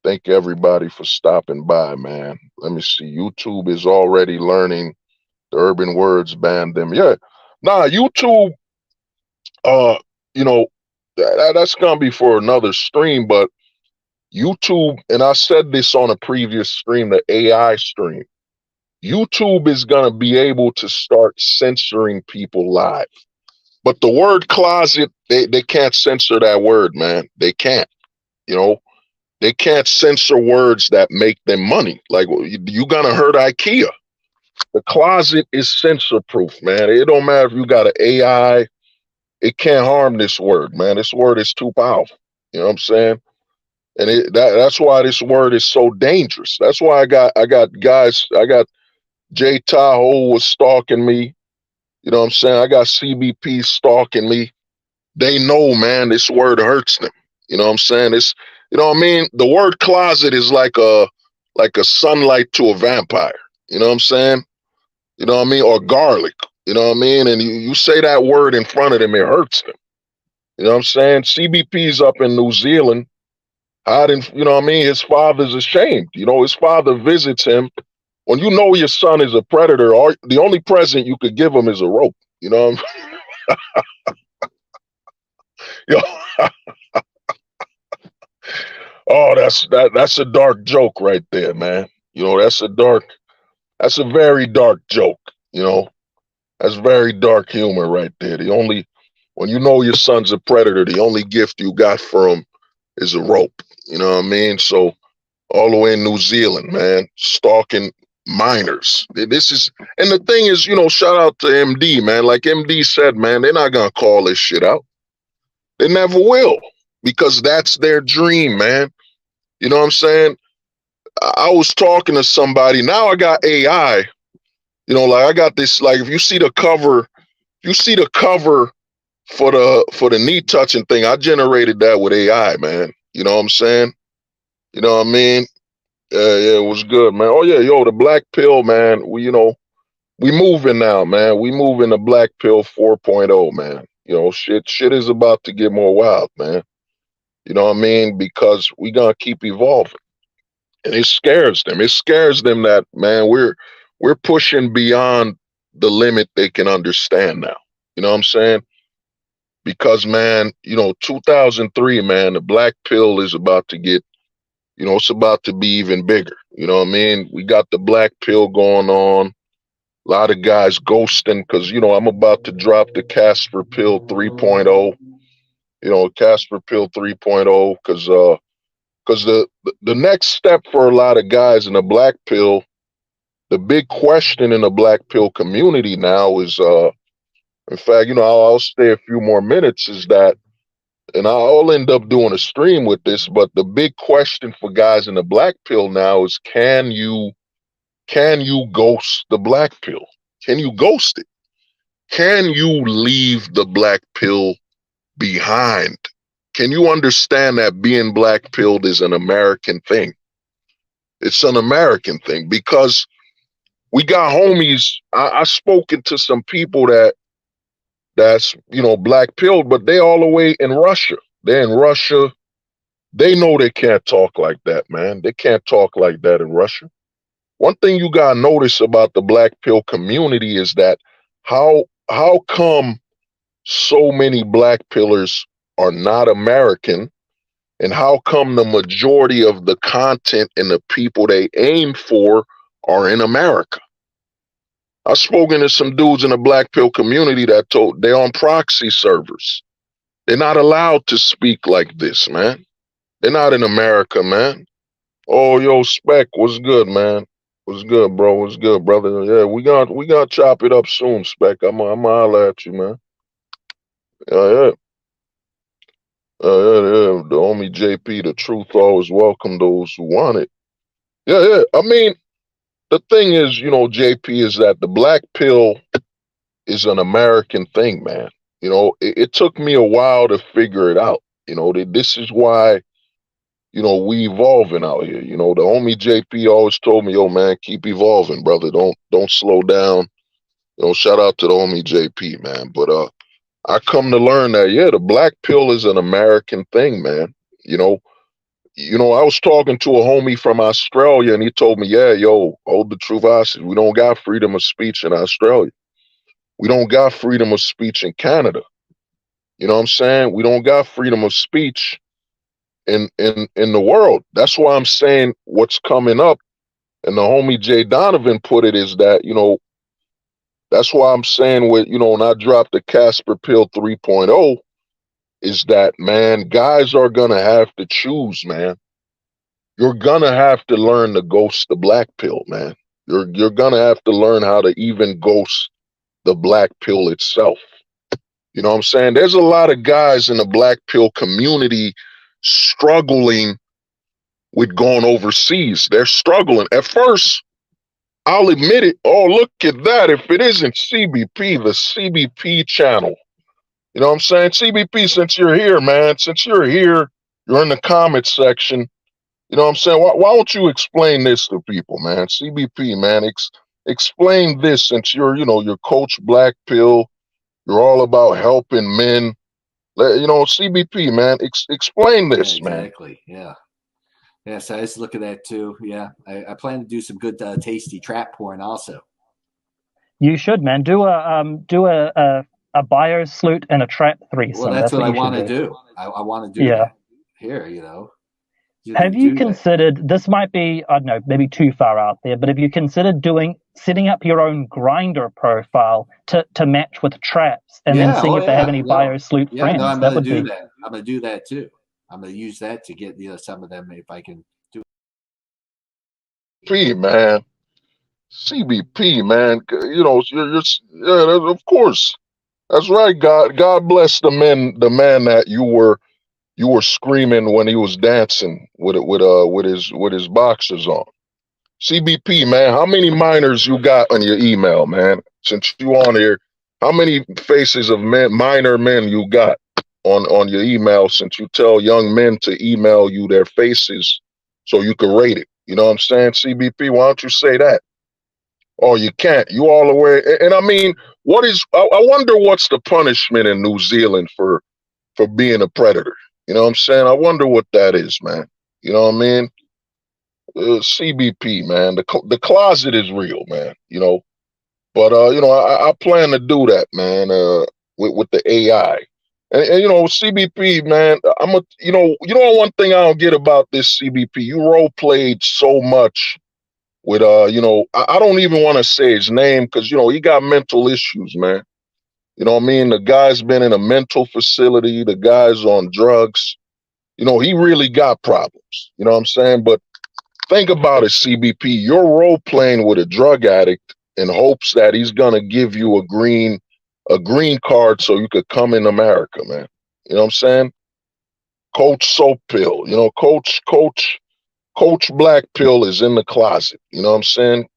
thank everybody for stopping by, man. Let me see. YouTube is already learning the urban words band them. Yeah. Nah, YouTube, uh, you know, that's gonna be for another stream, but YouTube, and I said this on a previous stream, the AI stream. YouTube is gonna be able to start censoring people live. But the word closet, they can't censor that word, man. They can't, you know. They can't censor words that make them money. Like you gonna hurt IKEA. The closet is censor proof, man. It don't matter if you got an AI, it can't harm this word, man. This word is too powerful. You know what I'm saying? And that's why this word is so dangerous. That's why I got guys, I got Jay Tahoe was stalking me. You know what I'm saying? I got CBP stalking me. They know, man, this word hurts them. You know what I'm saying? It's, you know what I mean? The word closet is like a sunlight to a vampire. You know what I'm saying? You know what I mean? Or garlic. You know what I mean? And you say that word in front of them, it hurts them. You know what I'm saying? CBP's up in New Zealand hiding, you know what I mean? His father's ashamed. You know, his father visits him. When you know your son is a predator, or the only present you could give him is a rope. You know what I'm Yo, oh, that's a dark joke right there, man. You know, that's a very dark joke, you know. That's very dark humor right there. When you know your son's a predator, the only gift you got for him is a rope. You know what I mean? So all the way in New Zealand, man, stalking minors. And the thing is, you know, shout out to MD, man. Like MD said, man, they're not gonna call this shit out. They never will, because that's their dream, man. You know what I'm saying? I was talking to somebody. Now I got AI. You know, like I got this. Like if you see the cover for the knee touching thing, I generated that with AI, man. You know what I'm saying? You know what I mean? Yeah, it was good, man. Oh yeah, yo, the black pill, man. We moving now, man. We moving the black pill 4.0, man. You know, shit is about to get more wild, man. You know what I mean? Because we gonna keep evolving. And it scares them. It scares them that, man, we're pushing beyond the limit they can understand now. You know what I'm saying? Because, man, you know, 2003, man, the black pill is about to get, you know, it's about to be even bigger. You know what I mean? We got the black pill going on. A lot of guys ghosting because, you know, I'm about to drop the Casper pill 3.0. You know, Casper pill 3.0 because the next step for a lot of guys in the black pill, the big question in the black pill community now is, in fact, you know, I'll stay a few more minutes, is that, and I'll end up doing a stream with this, but the big question for guys in the black pill now is, can you ghost the black pill? Can you ghost it? Can you leave the black pill behind? Can you understand that being black pilled is an American thing? It's an American thing because we got homies. I spoken to some people that's, you know, black pilled, but they all the way in Russia. They're in Russia. They know they can't talk like that, man. They can't talk like that in Russia. One thing you gotta notice about the black pill community is that how come so many black pillars are not American, and how come the majority of the content and the people they aim for are in America? I've spoken to some dudes in the black pill community that told they're on proxy servers. They're not allowed to speak like this, man. They're not in America, man. Oh, yo, Spec, what's good, man? What's good, bro? What's good, brother? Yeah, we gonna chop it up soon, Spec. I'm gonna holler at you, man. Yeah. The homie JP, the truth always welcome those who want it. Yeah. I mean, the thing is, JP, is that the black pill is an American thing, man. It took me a while to figure it out. This is why, we evolving out here. The homie JP always told me, yo, man, keep evolving, brother. Don't slow down. Shout out to the homie JP, man. But I come to learn that, yeah, the black pill is an American thing, man. I was talking to a homie from Australia, and he told me, yeah, yo, hold the truth hostage. We don't got freedom of speech in Australia. We don't got freedom of speech in Canada. You know what I'm saying? We don't got freedom of speech in the world. That's why I'm saying what's coming up, and the homie Jay Donovan put it, is that, that's why I'm saying when I dropped the Casper Pill 3.0, is that, man, guys are going to have to choose, man. You're going to have to learn to ghost the black pill, man. You're going to have to learn how to even ghost the black pill itself. You know what I'm saying? There's a lot of guys in the black pill community struggling with going overseas. They're struggling. At first, I'll admit it. Oh, look at that. If it isn't CBP, the CBP channel. You know what I'm saying? CBP, since you're here, man, you're in the comments section. You know what I'm saying? Why don't you explain this to people, man? CBP, man, explain this, since you're Coach Black Pill. You're all about helping men. CBP, man, explain this, yeah, man. Exactly, yeah. Yeah, so I just look at that too. Yeah, I plan to do some good tasty trap porn also. You should, man. Do a bio salute and a trap threesome. Well, that's what I want to do. I want to do that here, Have you considered, this might be, I don't know, maybe too far out there, but have you considered setting up your own Grindr profile to match with traps, and then seeing if they have any bio salute friends? No, I'm going to do that. I'm going to do that too. I'm going to use that to get some of them, if I can do it. Man, CBP, man, you're of course. That's right. God bless the man that you were screaming when he was dancing with his boxers on. CBP, man, how many minors you got on your email, man? Since you on here, how many faces of minor men you got on your email, since you tell young men to email you their faces so you can rate it? You know what I'm saying, CBP? Why don't you say that? Oh, you can't. You all the way. And I mean, I wonder what's the punishment in New Zealand for being a predator? You know what I'm saying? I wonder what that is, man. You know what I mean? CBP, man. The closet is real, man. But I plan to do that, man. With the AI, and CBP, man. One thing I don't get about this, CBP. You role played so much with I don't even want to say his name, because he got mental issues, man. You know what I mean? The guy's been in a mental facility. The guy's on drugs. He really got problems. You know what I'm saying? But think about it, CBP. You're role playing with a drug addict in hopes that he's gonna give you a green card so you could come in America, man. You know what I'm saying? Coach Soap Pill. Coach Black Pill is in the closet. You know what I'm saying?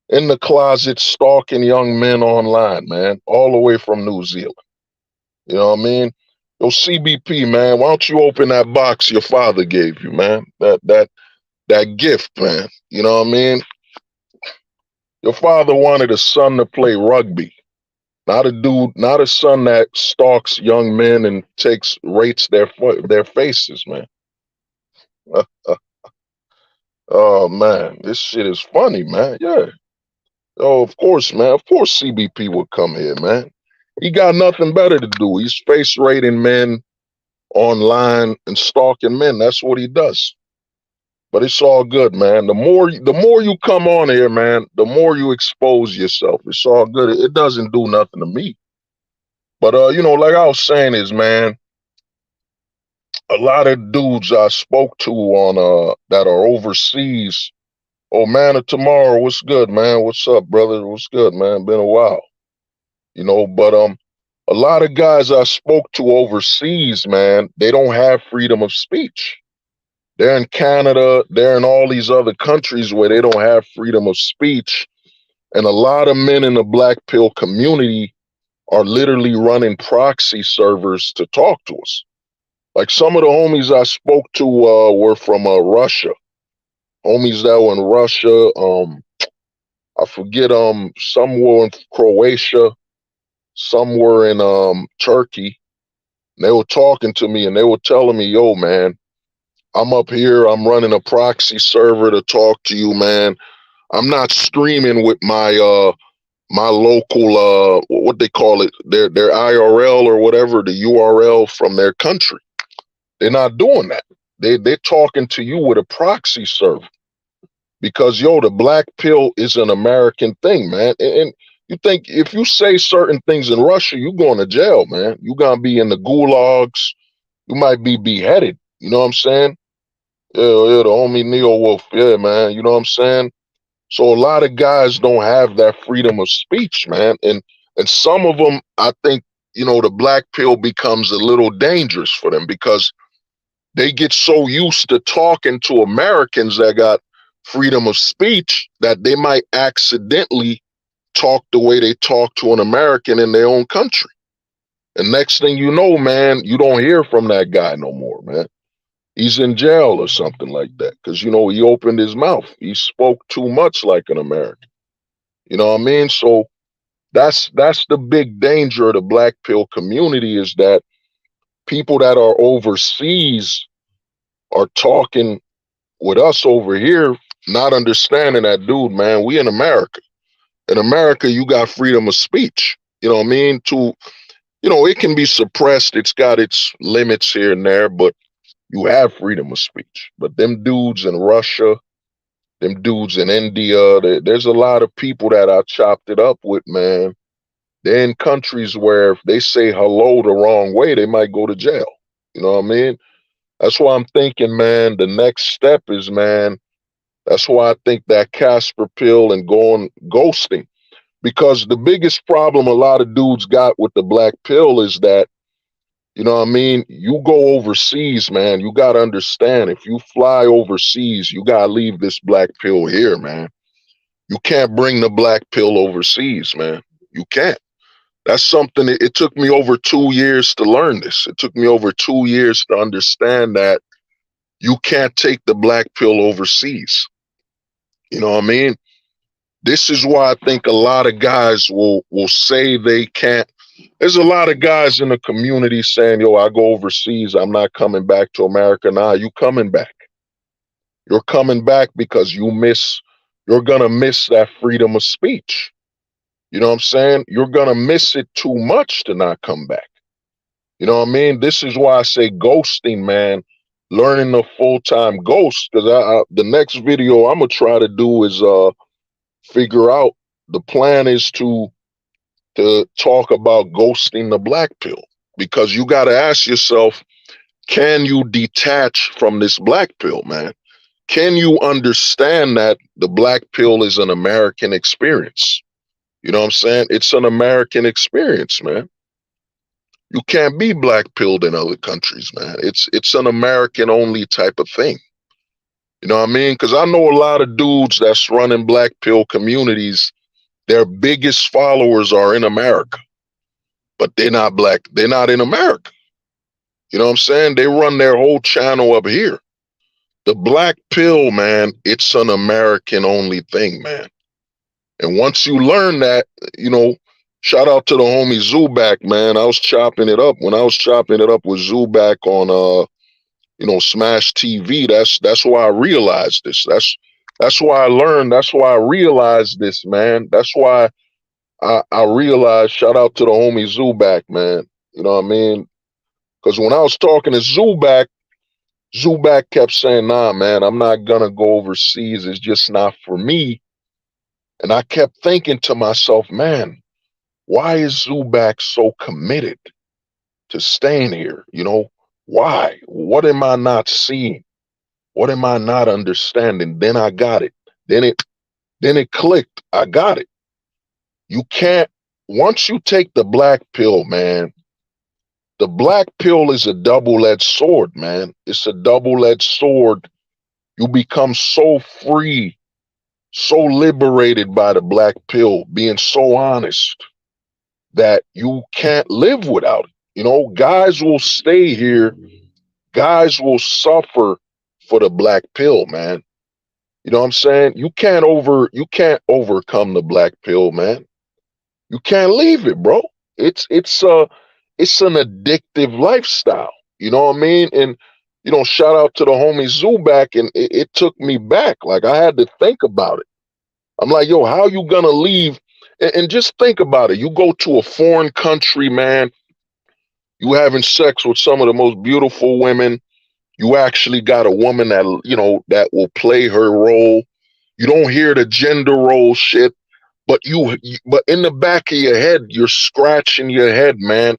In the closet, stalking young men online, man, all the way from New Zealand. You know what I mean? Yo, CBP, man, why don't you open that box your father gave you, man? That gift, man. You know what I mean? Your father wanted a son to play rugby, not a son that stalks young men and rates their faces, man. Oh man, this shit is funny, man. Yeah. Oh, of course, man. Of course CBP would come here, man. He got nothing better to do. He's face rating men online and stalking men. That's what he does. But it's all good, man. The more you come on here, man, the more you expose yourself. It's all good. It doesn't do nothing to me. But like I was saying is, man, a lot of dudes I spoke to on that are overseas. Oh, man of tomorrow, what's good, man? What's up, brother? What's good, man? Been a while. But a lot of guys I spoke to overseas, man, they don't have freedom of speech. They're in Canada. They're in all these other countries where they don't have freedom of speech. And a lot of men in the black pill community are literally running proxy servers to talk to us. Like some of the homies I spoke to were from Russia. Homies that were in Russia. I forget. Some were in Croatia. Some were in Turkey. And they were talking to me and they were telling me, "Yo, man, I'm up here. I'm running a proxy server to talk to you, man. I'm not streaming with my local what they call it, their IRL or whatever, the URL from their country. They're not doing that. They're talking to you with a proxy server because yo, the black pill is an American thing, man. And you think if you say certain things in Russia, you going to jail, man. You gonna be in the gulags. You might be beheaded. You know what I'm saying? Yeah, the homie Neo Wolf. Yeah, man. You know what I'm saying? So a lot of guys don't have that freedom of speech, man. And some of them, I think, you know, the black pill becomes a little dangerous for them because they get so used to talking to Americans that got freedom of speech that they might accidentally talk the way they talk to an American in their own country. And next thing you know, man, you don't hear from that guy no more, man. He's in jail or something like that because, you know, he opened his mouth. He spoke too much like an American. You know what I mean? So that's the big danger of the black pill community is that people that are overseas are talking with us over here, not understanding that, dude, man, we in America. In America, you got freedom of speech. You know what I mean? It can be suppressed. It's got its limits here and there, but you have freedom of speech. But them dudes in Russia, them dudes in India, there's a lot of people that I chopped it up with, man. They're in countries where if they say hello the wrong way, they might go to jail. You know what I mean? That's why I'm thinking, man, the next step is, man, that's why I think that Casper pill and going ghosting. Because the biggest problem a lot of dudes got with the black pill is that, you know what I mean? You go overseas, man. You got to understand, if you fly overseas, you got to leave this black pill here, man. You can't bring the black pill overseas, man. You can't. That's something, it took me over 2 years to learn this. It took me over 2 years to understand that you can't take the black pill overseas. You know what I mean? This is why I think a lot of guys will say they can't. There's a lot of guys in the community saying, yo, I go overseas. I'm not coming back to America. Nah, you coming back. You're coming back because you're going to miss that freedom of speech. You know what I'm saying? You're going to miss it too much to not come back. You know what I mean? This is why I say ghosting, man. Learning the full-time ghost. Because the next video I'm going to try to do is figure out, the plan is to talk about ghosting the black pill, because you got to ask yourself, can you detach from this black pill, man? Can you understand that the black pill is an American experience? You know what I'm saying? It's an American experience, man. You can't be black pilled in other countries, man. It's an American only type of thing. You know what I mean? Because I know a lot of dudes that's running black pill communities. Their biggest followers are in America, but they're not black. They're not in America. You know what I'm saying? They run their whole channel up here. The black pill, man, it's an American only thing, man. And once you learn that, you know, shout out to the homie Zubak, man. I was chopping it up. When I was chopping it up with Zubak on Smash TV, that's why I realized this. That's why I learned. That's why I realized this, man. That's why I realized, shout out to the homie Zubak, man. You know what I mean? Because when I was talking to Zubak kept saying, nah, man, I'm not going to go overseas. It's just not for me. And I kept thinking to myself, man, why is Zubak so committed to staying here? You know, why? What am I not seeing? What am I not understanding? Then I got it. Then it clicked. I got it. You can't, once you take the black pill, man, The black pill is a double-edged sword, man. It's a double-edged sword. You become so free, so liberated by the black pill, being so honest that you can't live without it. You know, guys will stay here. Guys will suffer for the black pill, man. You know what I'm saying? You can't overcome the black pill, man. You can't leave it, bro. It's an addictive lifestyle. You know what I mean? And you know, shout out to the homie Zuback, and it took me back. Like, I had to think about it. I'm like, yo, how you gonna leave? And just think about it. You go to a foreign country, man. You having sex with some of the most beautiful women. You actually got a woman that, you know, that will play her role. You don't hear the gender role shit, but but in the back of your head, you're scratching your head, man.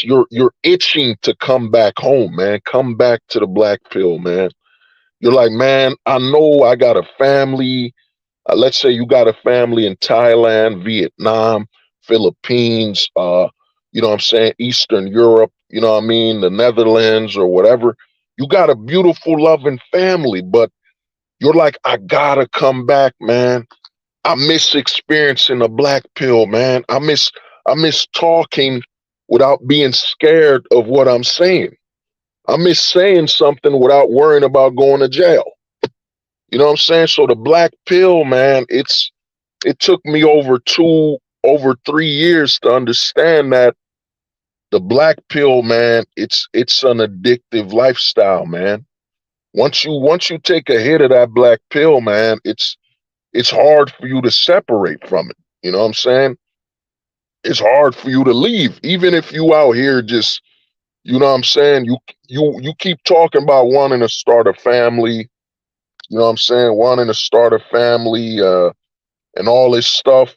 You're itching to come back home, man. Come back to the black pill, man. You're like, man, I know I got a family. Let's say you got a family in Thailand, Vietnam, Philippines, you know what I'm saying, Eastern Europe, you know what I mean, the Netherlands or whatever. You got a beautiful, loving family, but you're like, I gotta come back, man. I miss experiencing the black pill, man. I miss talking without being scared of what I'm saying. I miss saying something without worrying about going to jail. You know what I'm saying? So the black pill, man, it took me over 3 years to understand that the black pill, man, it's an addictive lifestyle, man. Once you take a hit of that black pill, man, it's hard for you to separate from it. You know what I'm saying? It's hard for you to leave, even if you out here just, you know what I'm saying? You keep talking about wanting to start a family. You know what I'm saying? Wanting to start a family, and all this stuff.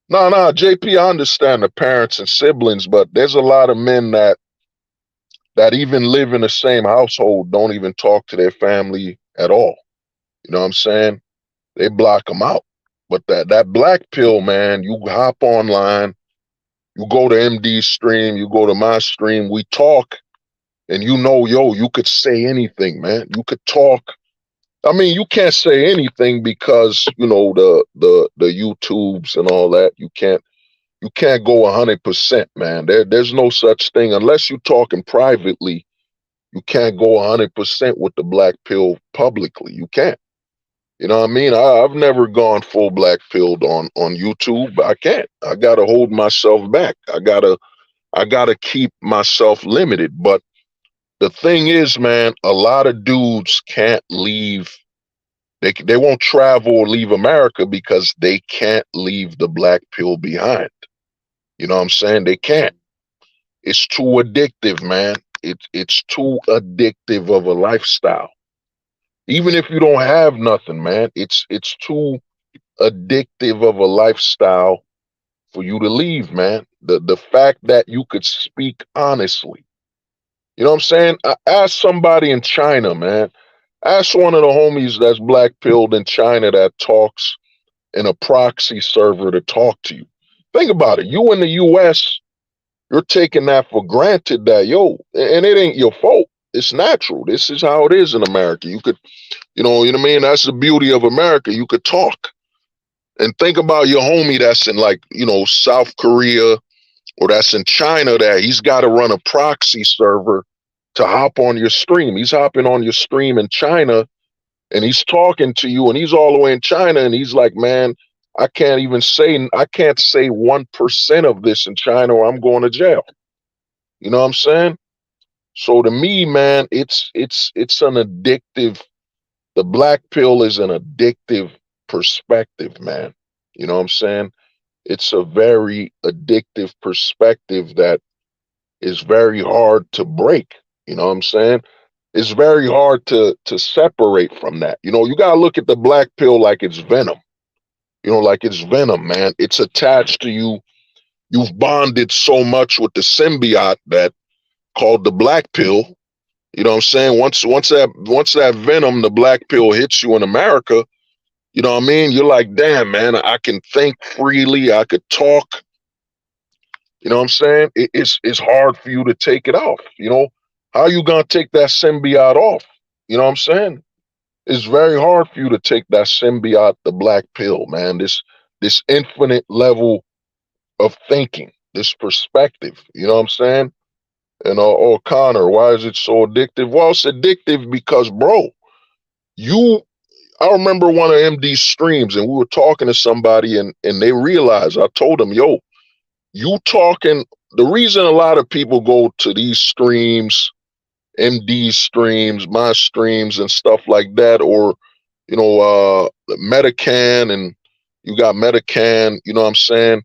No, JP, I understand the parents and siblings, but there's a lot of men that even live in the same household don't even talk to their family at all. You know what I'm saying? They block them out. But that black pill, man, you hop online, you go to MD's stream, you go to my stream, we talk, and you know, yo, you could say anything, man. You could talk. I mean, you can't say anything because, you know, the YouTubes and all that. You can't go 100%, man. There's no such thing unless you're talking privately. You can't go 100% with the black pill publicly. You can't. You know what I mean? I've never gone full black pilled on YouTube. I can't. I gotta hold myself back. I gotta keep myself limited. But the thing is, man, a lot of dudes can't leave. They won't travel or leave America because they can't leave the black pill behind. You know what I'm saying? They can't. It's too addictive, man. It's too addictive of a lifestyle. Even if you don't have nothing, man, it's too addictive of a lifestyle for you to leave, man. The fact that you could speak honestly. You know what I'm saying? Ask somebody in China, man. Ask one of the homies that's black pilled in China that talks in a proxy server to talk to you. Think about it. You in the US, you're taking that for granted that, yo, and it ain't your fault. It's natural. This is how it is in America. You could, you know what I mean? That's the beauty of America. You could talk. And think about your homie that's in, like, you know, South Korea, or that's in China, that he's got to run a proxy server to hop on your stream. He's hopping on your stream in China, and he's talking to you, and he's all the way in China, and he's like, man, I can't say 1% of this in China or I'm going to jail. You know what I'm saying? So to me, man, it's an addictive, the black pill is an addictive perspective, man. You know what I'm saying? It's a very addictive perspective that is very hard to break. You know what I'm saying? It's very hard to separate from that. You know, you got to look at the black pill like it's venom. You know, like it's venom, man. It's attached to you. You've bonded so much with the symbiote that called the black pill. You know what I'm saying? Once that venom, the black pill, hits you in America, you know what I mean? You're like, damn, man, I can think freely. I could talk. You know what I'm saying? It's hard for you to take it off. You know, how you gonna take that symbiote off? You know what I'm saying? It's very hard for you to take that symbiote, the black pill, man. This infinite level of thinking, this perspective. You know what I'm saying? And oh, Connor, why is it so addictive? Well, it's addictive because, bro, I remember one of MD's streams, and we were talking to somebody, and they realized, I told them, yo, you talking, the reason a lot of people go to these streams, MD's streams, my streams, and stuff like that, or, you know, Medican, and you got Medican, you know what I'm saying?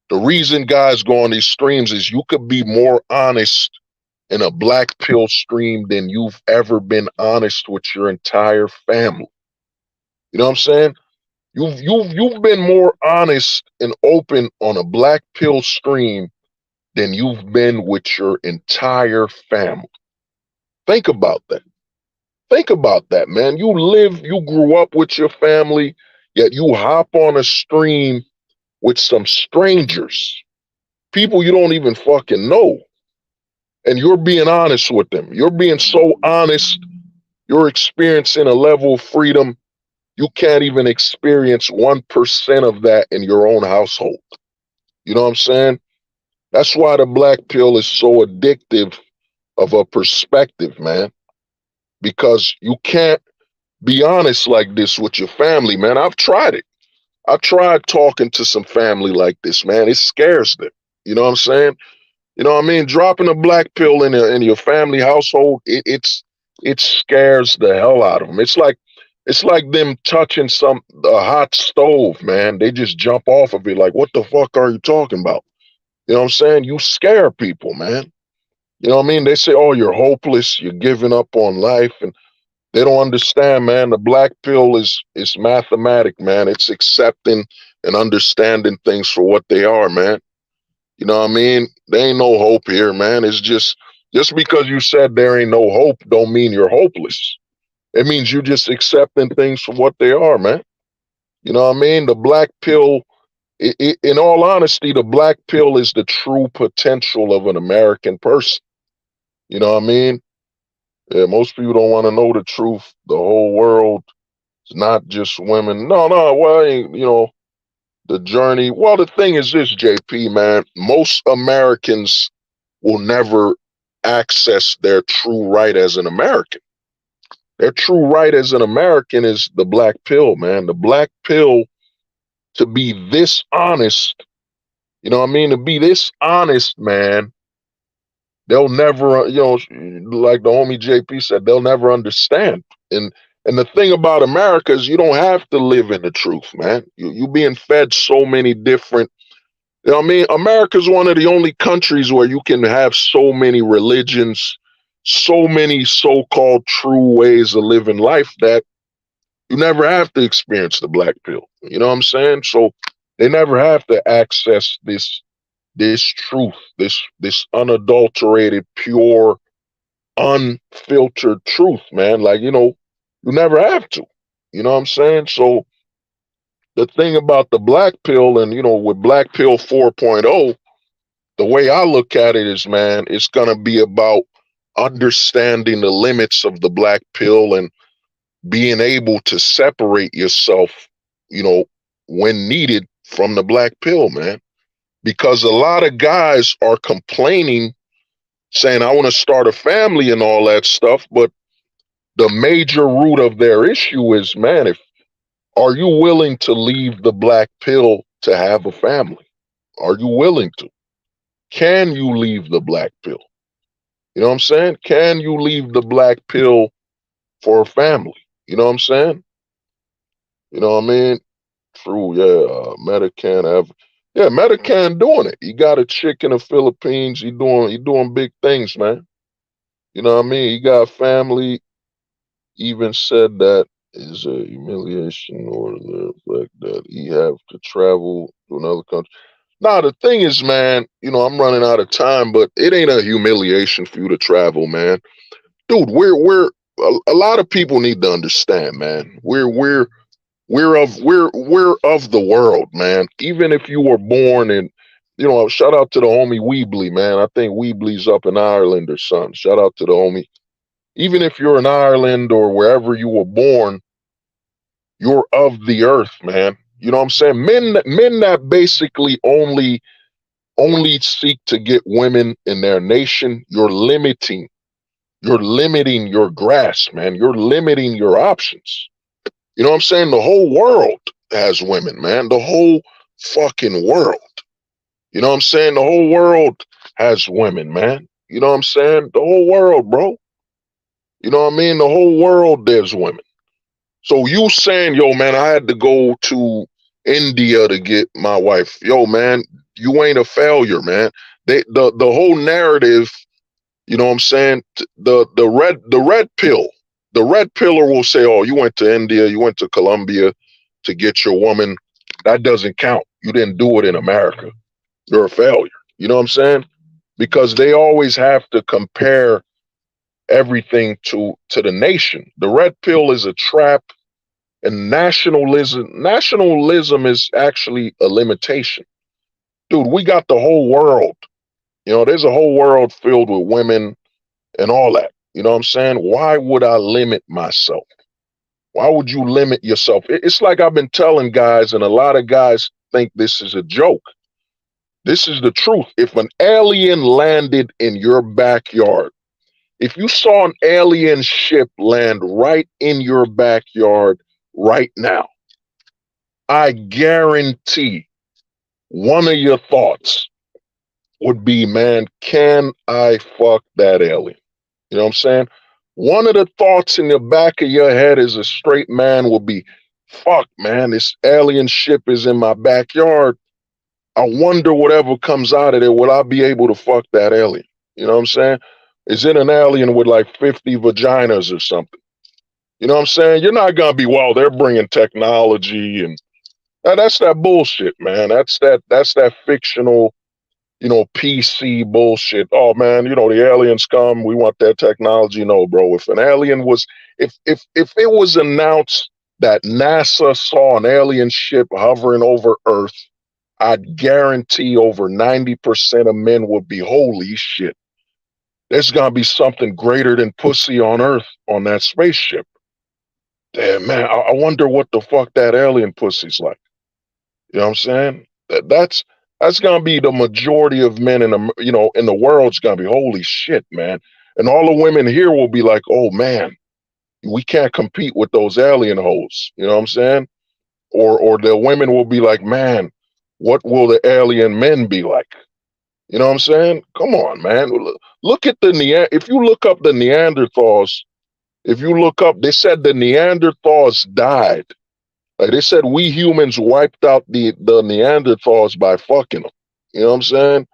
The reason guys go on these streams is you could be more honest in a black pill stream than you've ever been honest with your entire family. You know what I'm saying? You've been more honest and open on a black pill stream than you've been with your entire family. Think about that. Think about that, man. You grew up with your family, yet you hop on a stream with some strangers, people you don't even fucking know, and you're being honest with them. You're being so honest, you're experiencing a level of freedom you can't even experience 1% of that in your own household. You know what I'm saying? That's why the black pill is so addictive of a perspective, man. Because you can't be honest like this with your family, man. I've tried it. I tried talking to some family like this, man. It scares them. You know what I'm saying? You know what I mean? Dropping a black pill in your family household, it scares the hell out of them. It's like them touching a hot stove, man. They just jump off of it like, what the fuck are you talking about? You know what I'm saying? You scare people, man. You know what I mean? They say, oh, you're hopeless, you're giving up on life, and they don't understand, man. The black pill is mathematic, man. It's accepting and understanding things for what they are, man. You know what I mean? There ain't no hope here, man. It's just because you said there ain't no hope don't mean you're hopeless. It means you just accepting things for what they are, man. You know what I mean? The black pill, in all honesty, the black pill is the true potential of an American person. You know what I mean? Yeah, most people don't want to know the truth. The whole world is not just women. No, well, you know, the journey. Well, the thing is this, JP, man, most Americans will never access their true right as an American. Their true right as an American is the black pill, man. The black pill, to be this honest, you know what I mean? To be this honest, man, they'll never, you know, like the homie JP said, they'll never understand. And the thing about America is you don't have to live in the truth, man. You being fed so many different, you know what I mean? America's one of the only countries where you can have so many religions, so many so-called true ways of living life that you never have to experience the black pill. You know what I'm saying? So they never have to access this truth, this unadulterated, pure, unfiltered truth, man. Like, you know, you never have to. You know what I'm saying? So the thing about the black pill, and, you know, with Black Pill 4.0, the way I look at it is, man, it's going to be about understanding the limits of the black pill and being able to separate yourself, you know, when needed from the black pill, man. Because a lot of guys are complaining, saying, I want to start a family and all that stuff. But the major root of their issue is, man, are you willing to leave the black pill to have a family? Are you willing to? Can you leave the black pill? You know what I'm saying? Can you leave the black pill for a family? You know what I'm saying? You know what I mean? True, yeah. Medican, yeah, Medican doing it. He got a chick in the Philippines. He doing big things, man. You know what I mean? He got family. Even said that is a humiliation or the fact that he have to travel to another country. Now, the thing is, man, you know, I'm running out of time, but it ain't a humiliation for you to travel, man. Dude, we're a lot of people need to understand, man. We're of the world, man. Even if you were born in shout out to the homie Weebly, man. I think Weebly's up in Ireland or something. Shout out to the homie. Even if you're in Ireland or wherever you were born, you're of the earth, man. You know what I'm saying? Men that basically only seek to get women in their nation, you're limiting your grasp, man. You're limiting your options. You know what I'm saying? The whole world has women, man. The whole fucking world. You know what I'm saying? The whole world has women, man. You know what I'm saying? The whole world, bro. You know what I mean? The whole world there's women. So you saying, yo, man, I had to go to India to get my wife. Yo, man, you ain't a failure, man. The whole narrative, you know what I'm saying? The red pillar will say, oh, you went to India, you went to Colombia to get your woman. That doesn't count. You didn't do it in America. You're a failure. You know what I'm saying? Because they always have to compare everything to the nation. The red pill is a trap, and nationalism is actually a limitation. Dude, we got the whole world. There's a whole world filled with women and all that. You know what I'm saying? Why would I limit myself? Why would you limit yourself? It's like I've been telling guys, and a lot of guys think this is a joke. This is the truth. If an alien landed in your backyard, if you saw an alien ship land right in your backyard right now, I guarantee one of your thoughts would be, man, can I fuck that alien? You know what I'm saying? One of the thoughts in the back of your head as a straight man will be, fuck, man, this alien ship is in my backyard. I wonder whatever comes out of there, will I be able to fuck that alien? You know what I'm saying? Is it an alien with like 50 vaginas or something? You know what I'm saying? You're not going to be, well, they're bringing technology and that's that bullshit, man. That's that fictional, PC bullshit. Oh man, the aliens come, we want that technology. No, bro. If an alien was, if it was announced that NASA saw an alien ship hovering over Earth, I'd guarantee over 90% of men would be, holy shit, there's gonna be something greater than pussy on Earth on that spaceship. Damn, man, I wonder what the fuck that alien pussy's like. You know what I'm saying? That's gonna be the majority of men in the world's gonna be, holy shit, man. And all the women here will be like, oh man, we can't compete with those alien hoes. You know what I'm saying? Or the women will be like, man, what will the alien men be like? You know what I'm saying? Come on, man. Look at if you look up the Neanderthals, they said the Neanderthals died. Like they said, we humans wiped out the Neanderthals by fucking them. You know what I'm saying?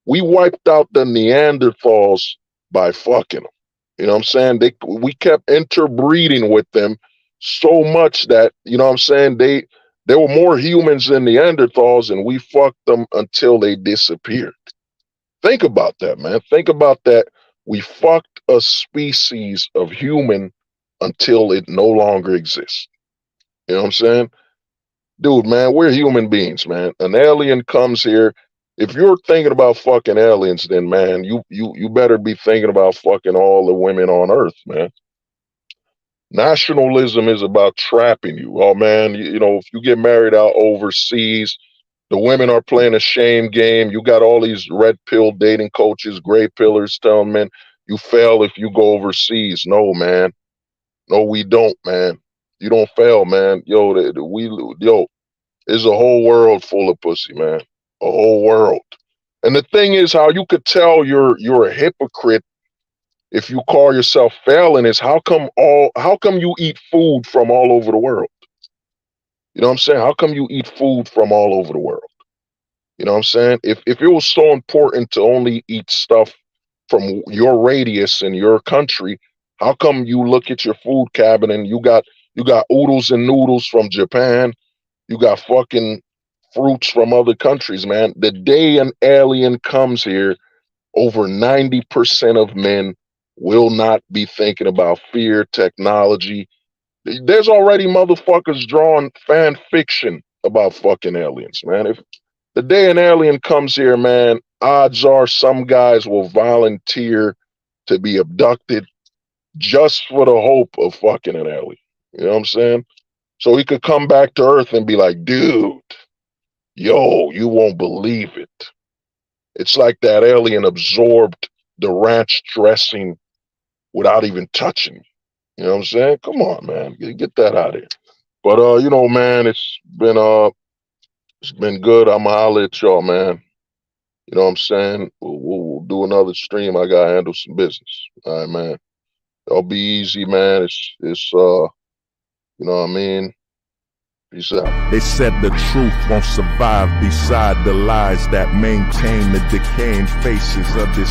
We wiped out the Neanderthals by fucking them. You know what I'm saying? We kept interbreeding with them so much that, you know what I'm saying, there were more humans than Neanderthals, and we fucked them until they disappeared. Think about that, man. Think about that. We fucked a species of human until it no longer exists. You know what I'm saying? Dude, man, we're human beings, man. An alien comes here. If you're thinking about fucking aliens, then, man, you better be thinking about fucking all the women on Earth, man. Nationalism is about trapping you. Oh, man, if you get married out overseas, the women are playing a shame game. You got all these red pill dating coaches, gray pillars telling men you fail if you go overseas. No, man. No, we don't, man. You don't fail, man. Yo, there's a whole world full of pussy, man. A whole world. And the thing is, how you could tell you're a hypocrite if you call yourself failing is how come you eat food from all over the world? You know what I'm saying? How come you eat food from all over the world? You know what I'm saying? If it was so important to only eat stuff from your radius in your country, how come you look at your food cabinet and you got oodles and noodles from Japan? You got fucking fruits from other countries, man. The day an alien comes here, over 90% of men will not be thinking about fear, technology. There's already motherfuckers drawing fan fiction about fucking aliens, man. The day an alien comes here, man, odds are some guys will volunteer to be abducted just for the hope of fucking an alien. You know what I'm saying? So he could come back to Earth and be like, dude, yo, you won't believe it. It's like that alien absorbed the ranch dressing without even touching me. You know what I'm saying? Come on, man. Get that out of here. But you know, man, it's been good. I'ma holler at y'all, man. You know what I'm saying? We'll do another stream. I gotta handle some business. All right, man. Y'all be easy, man. It's you know what I mean? Peace out. They said the truth won't survive beside the lies that maintain the decaying faces of this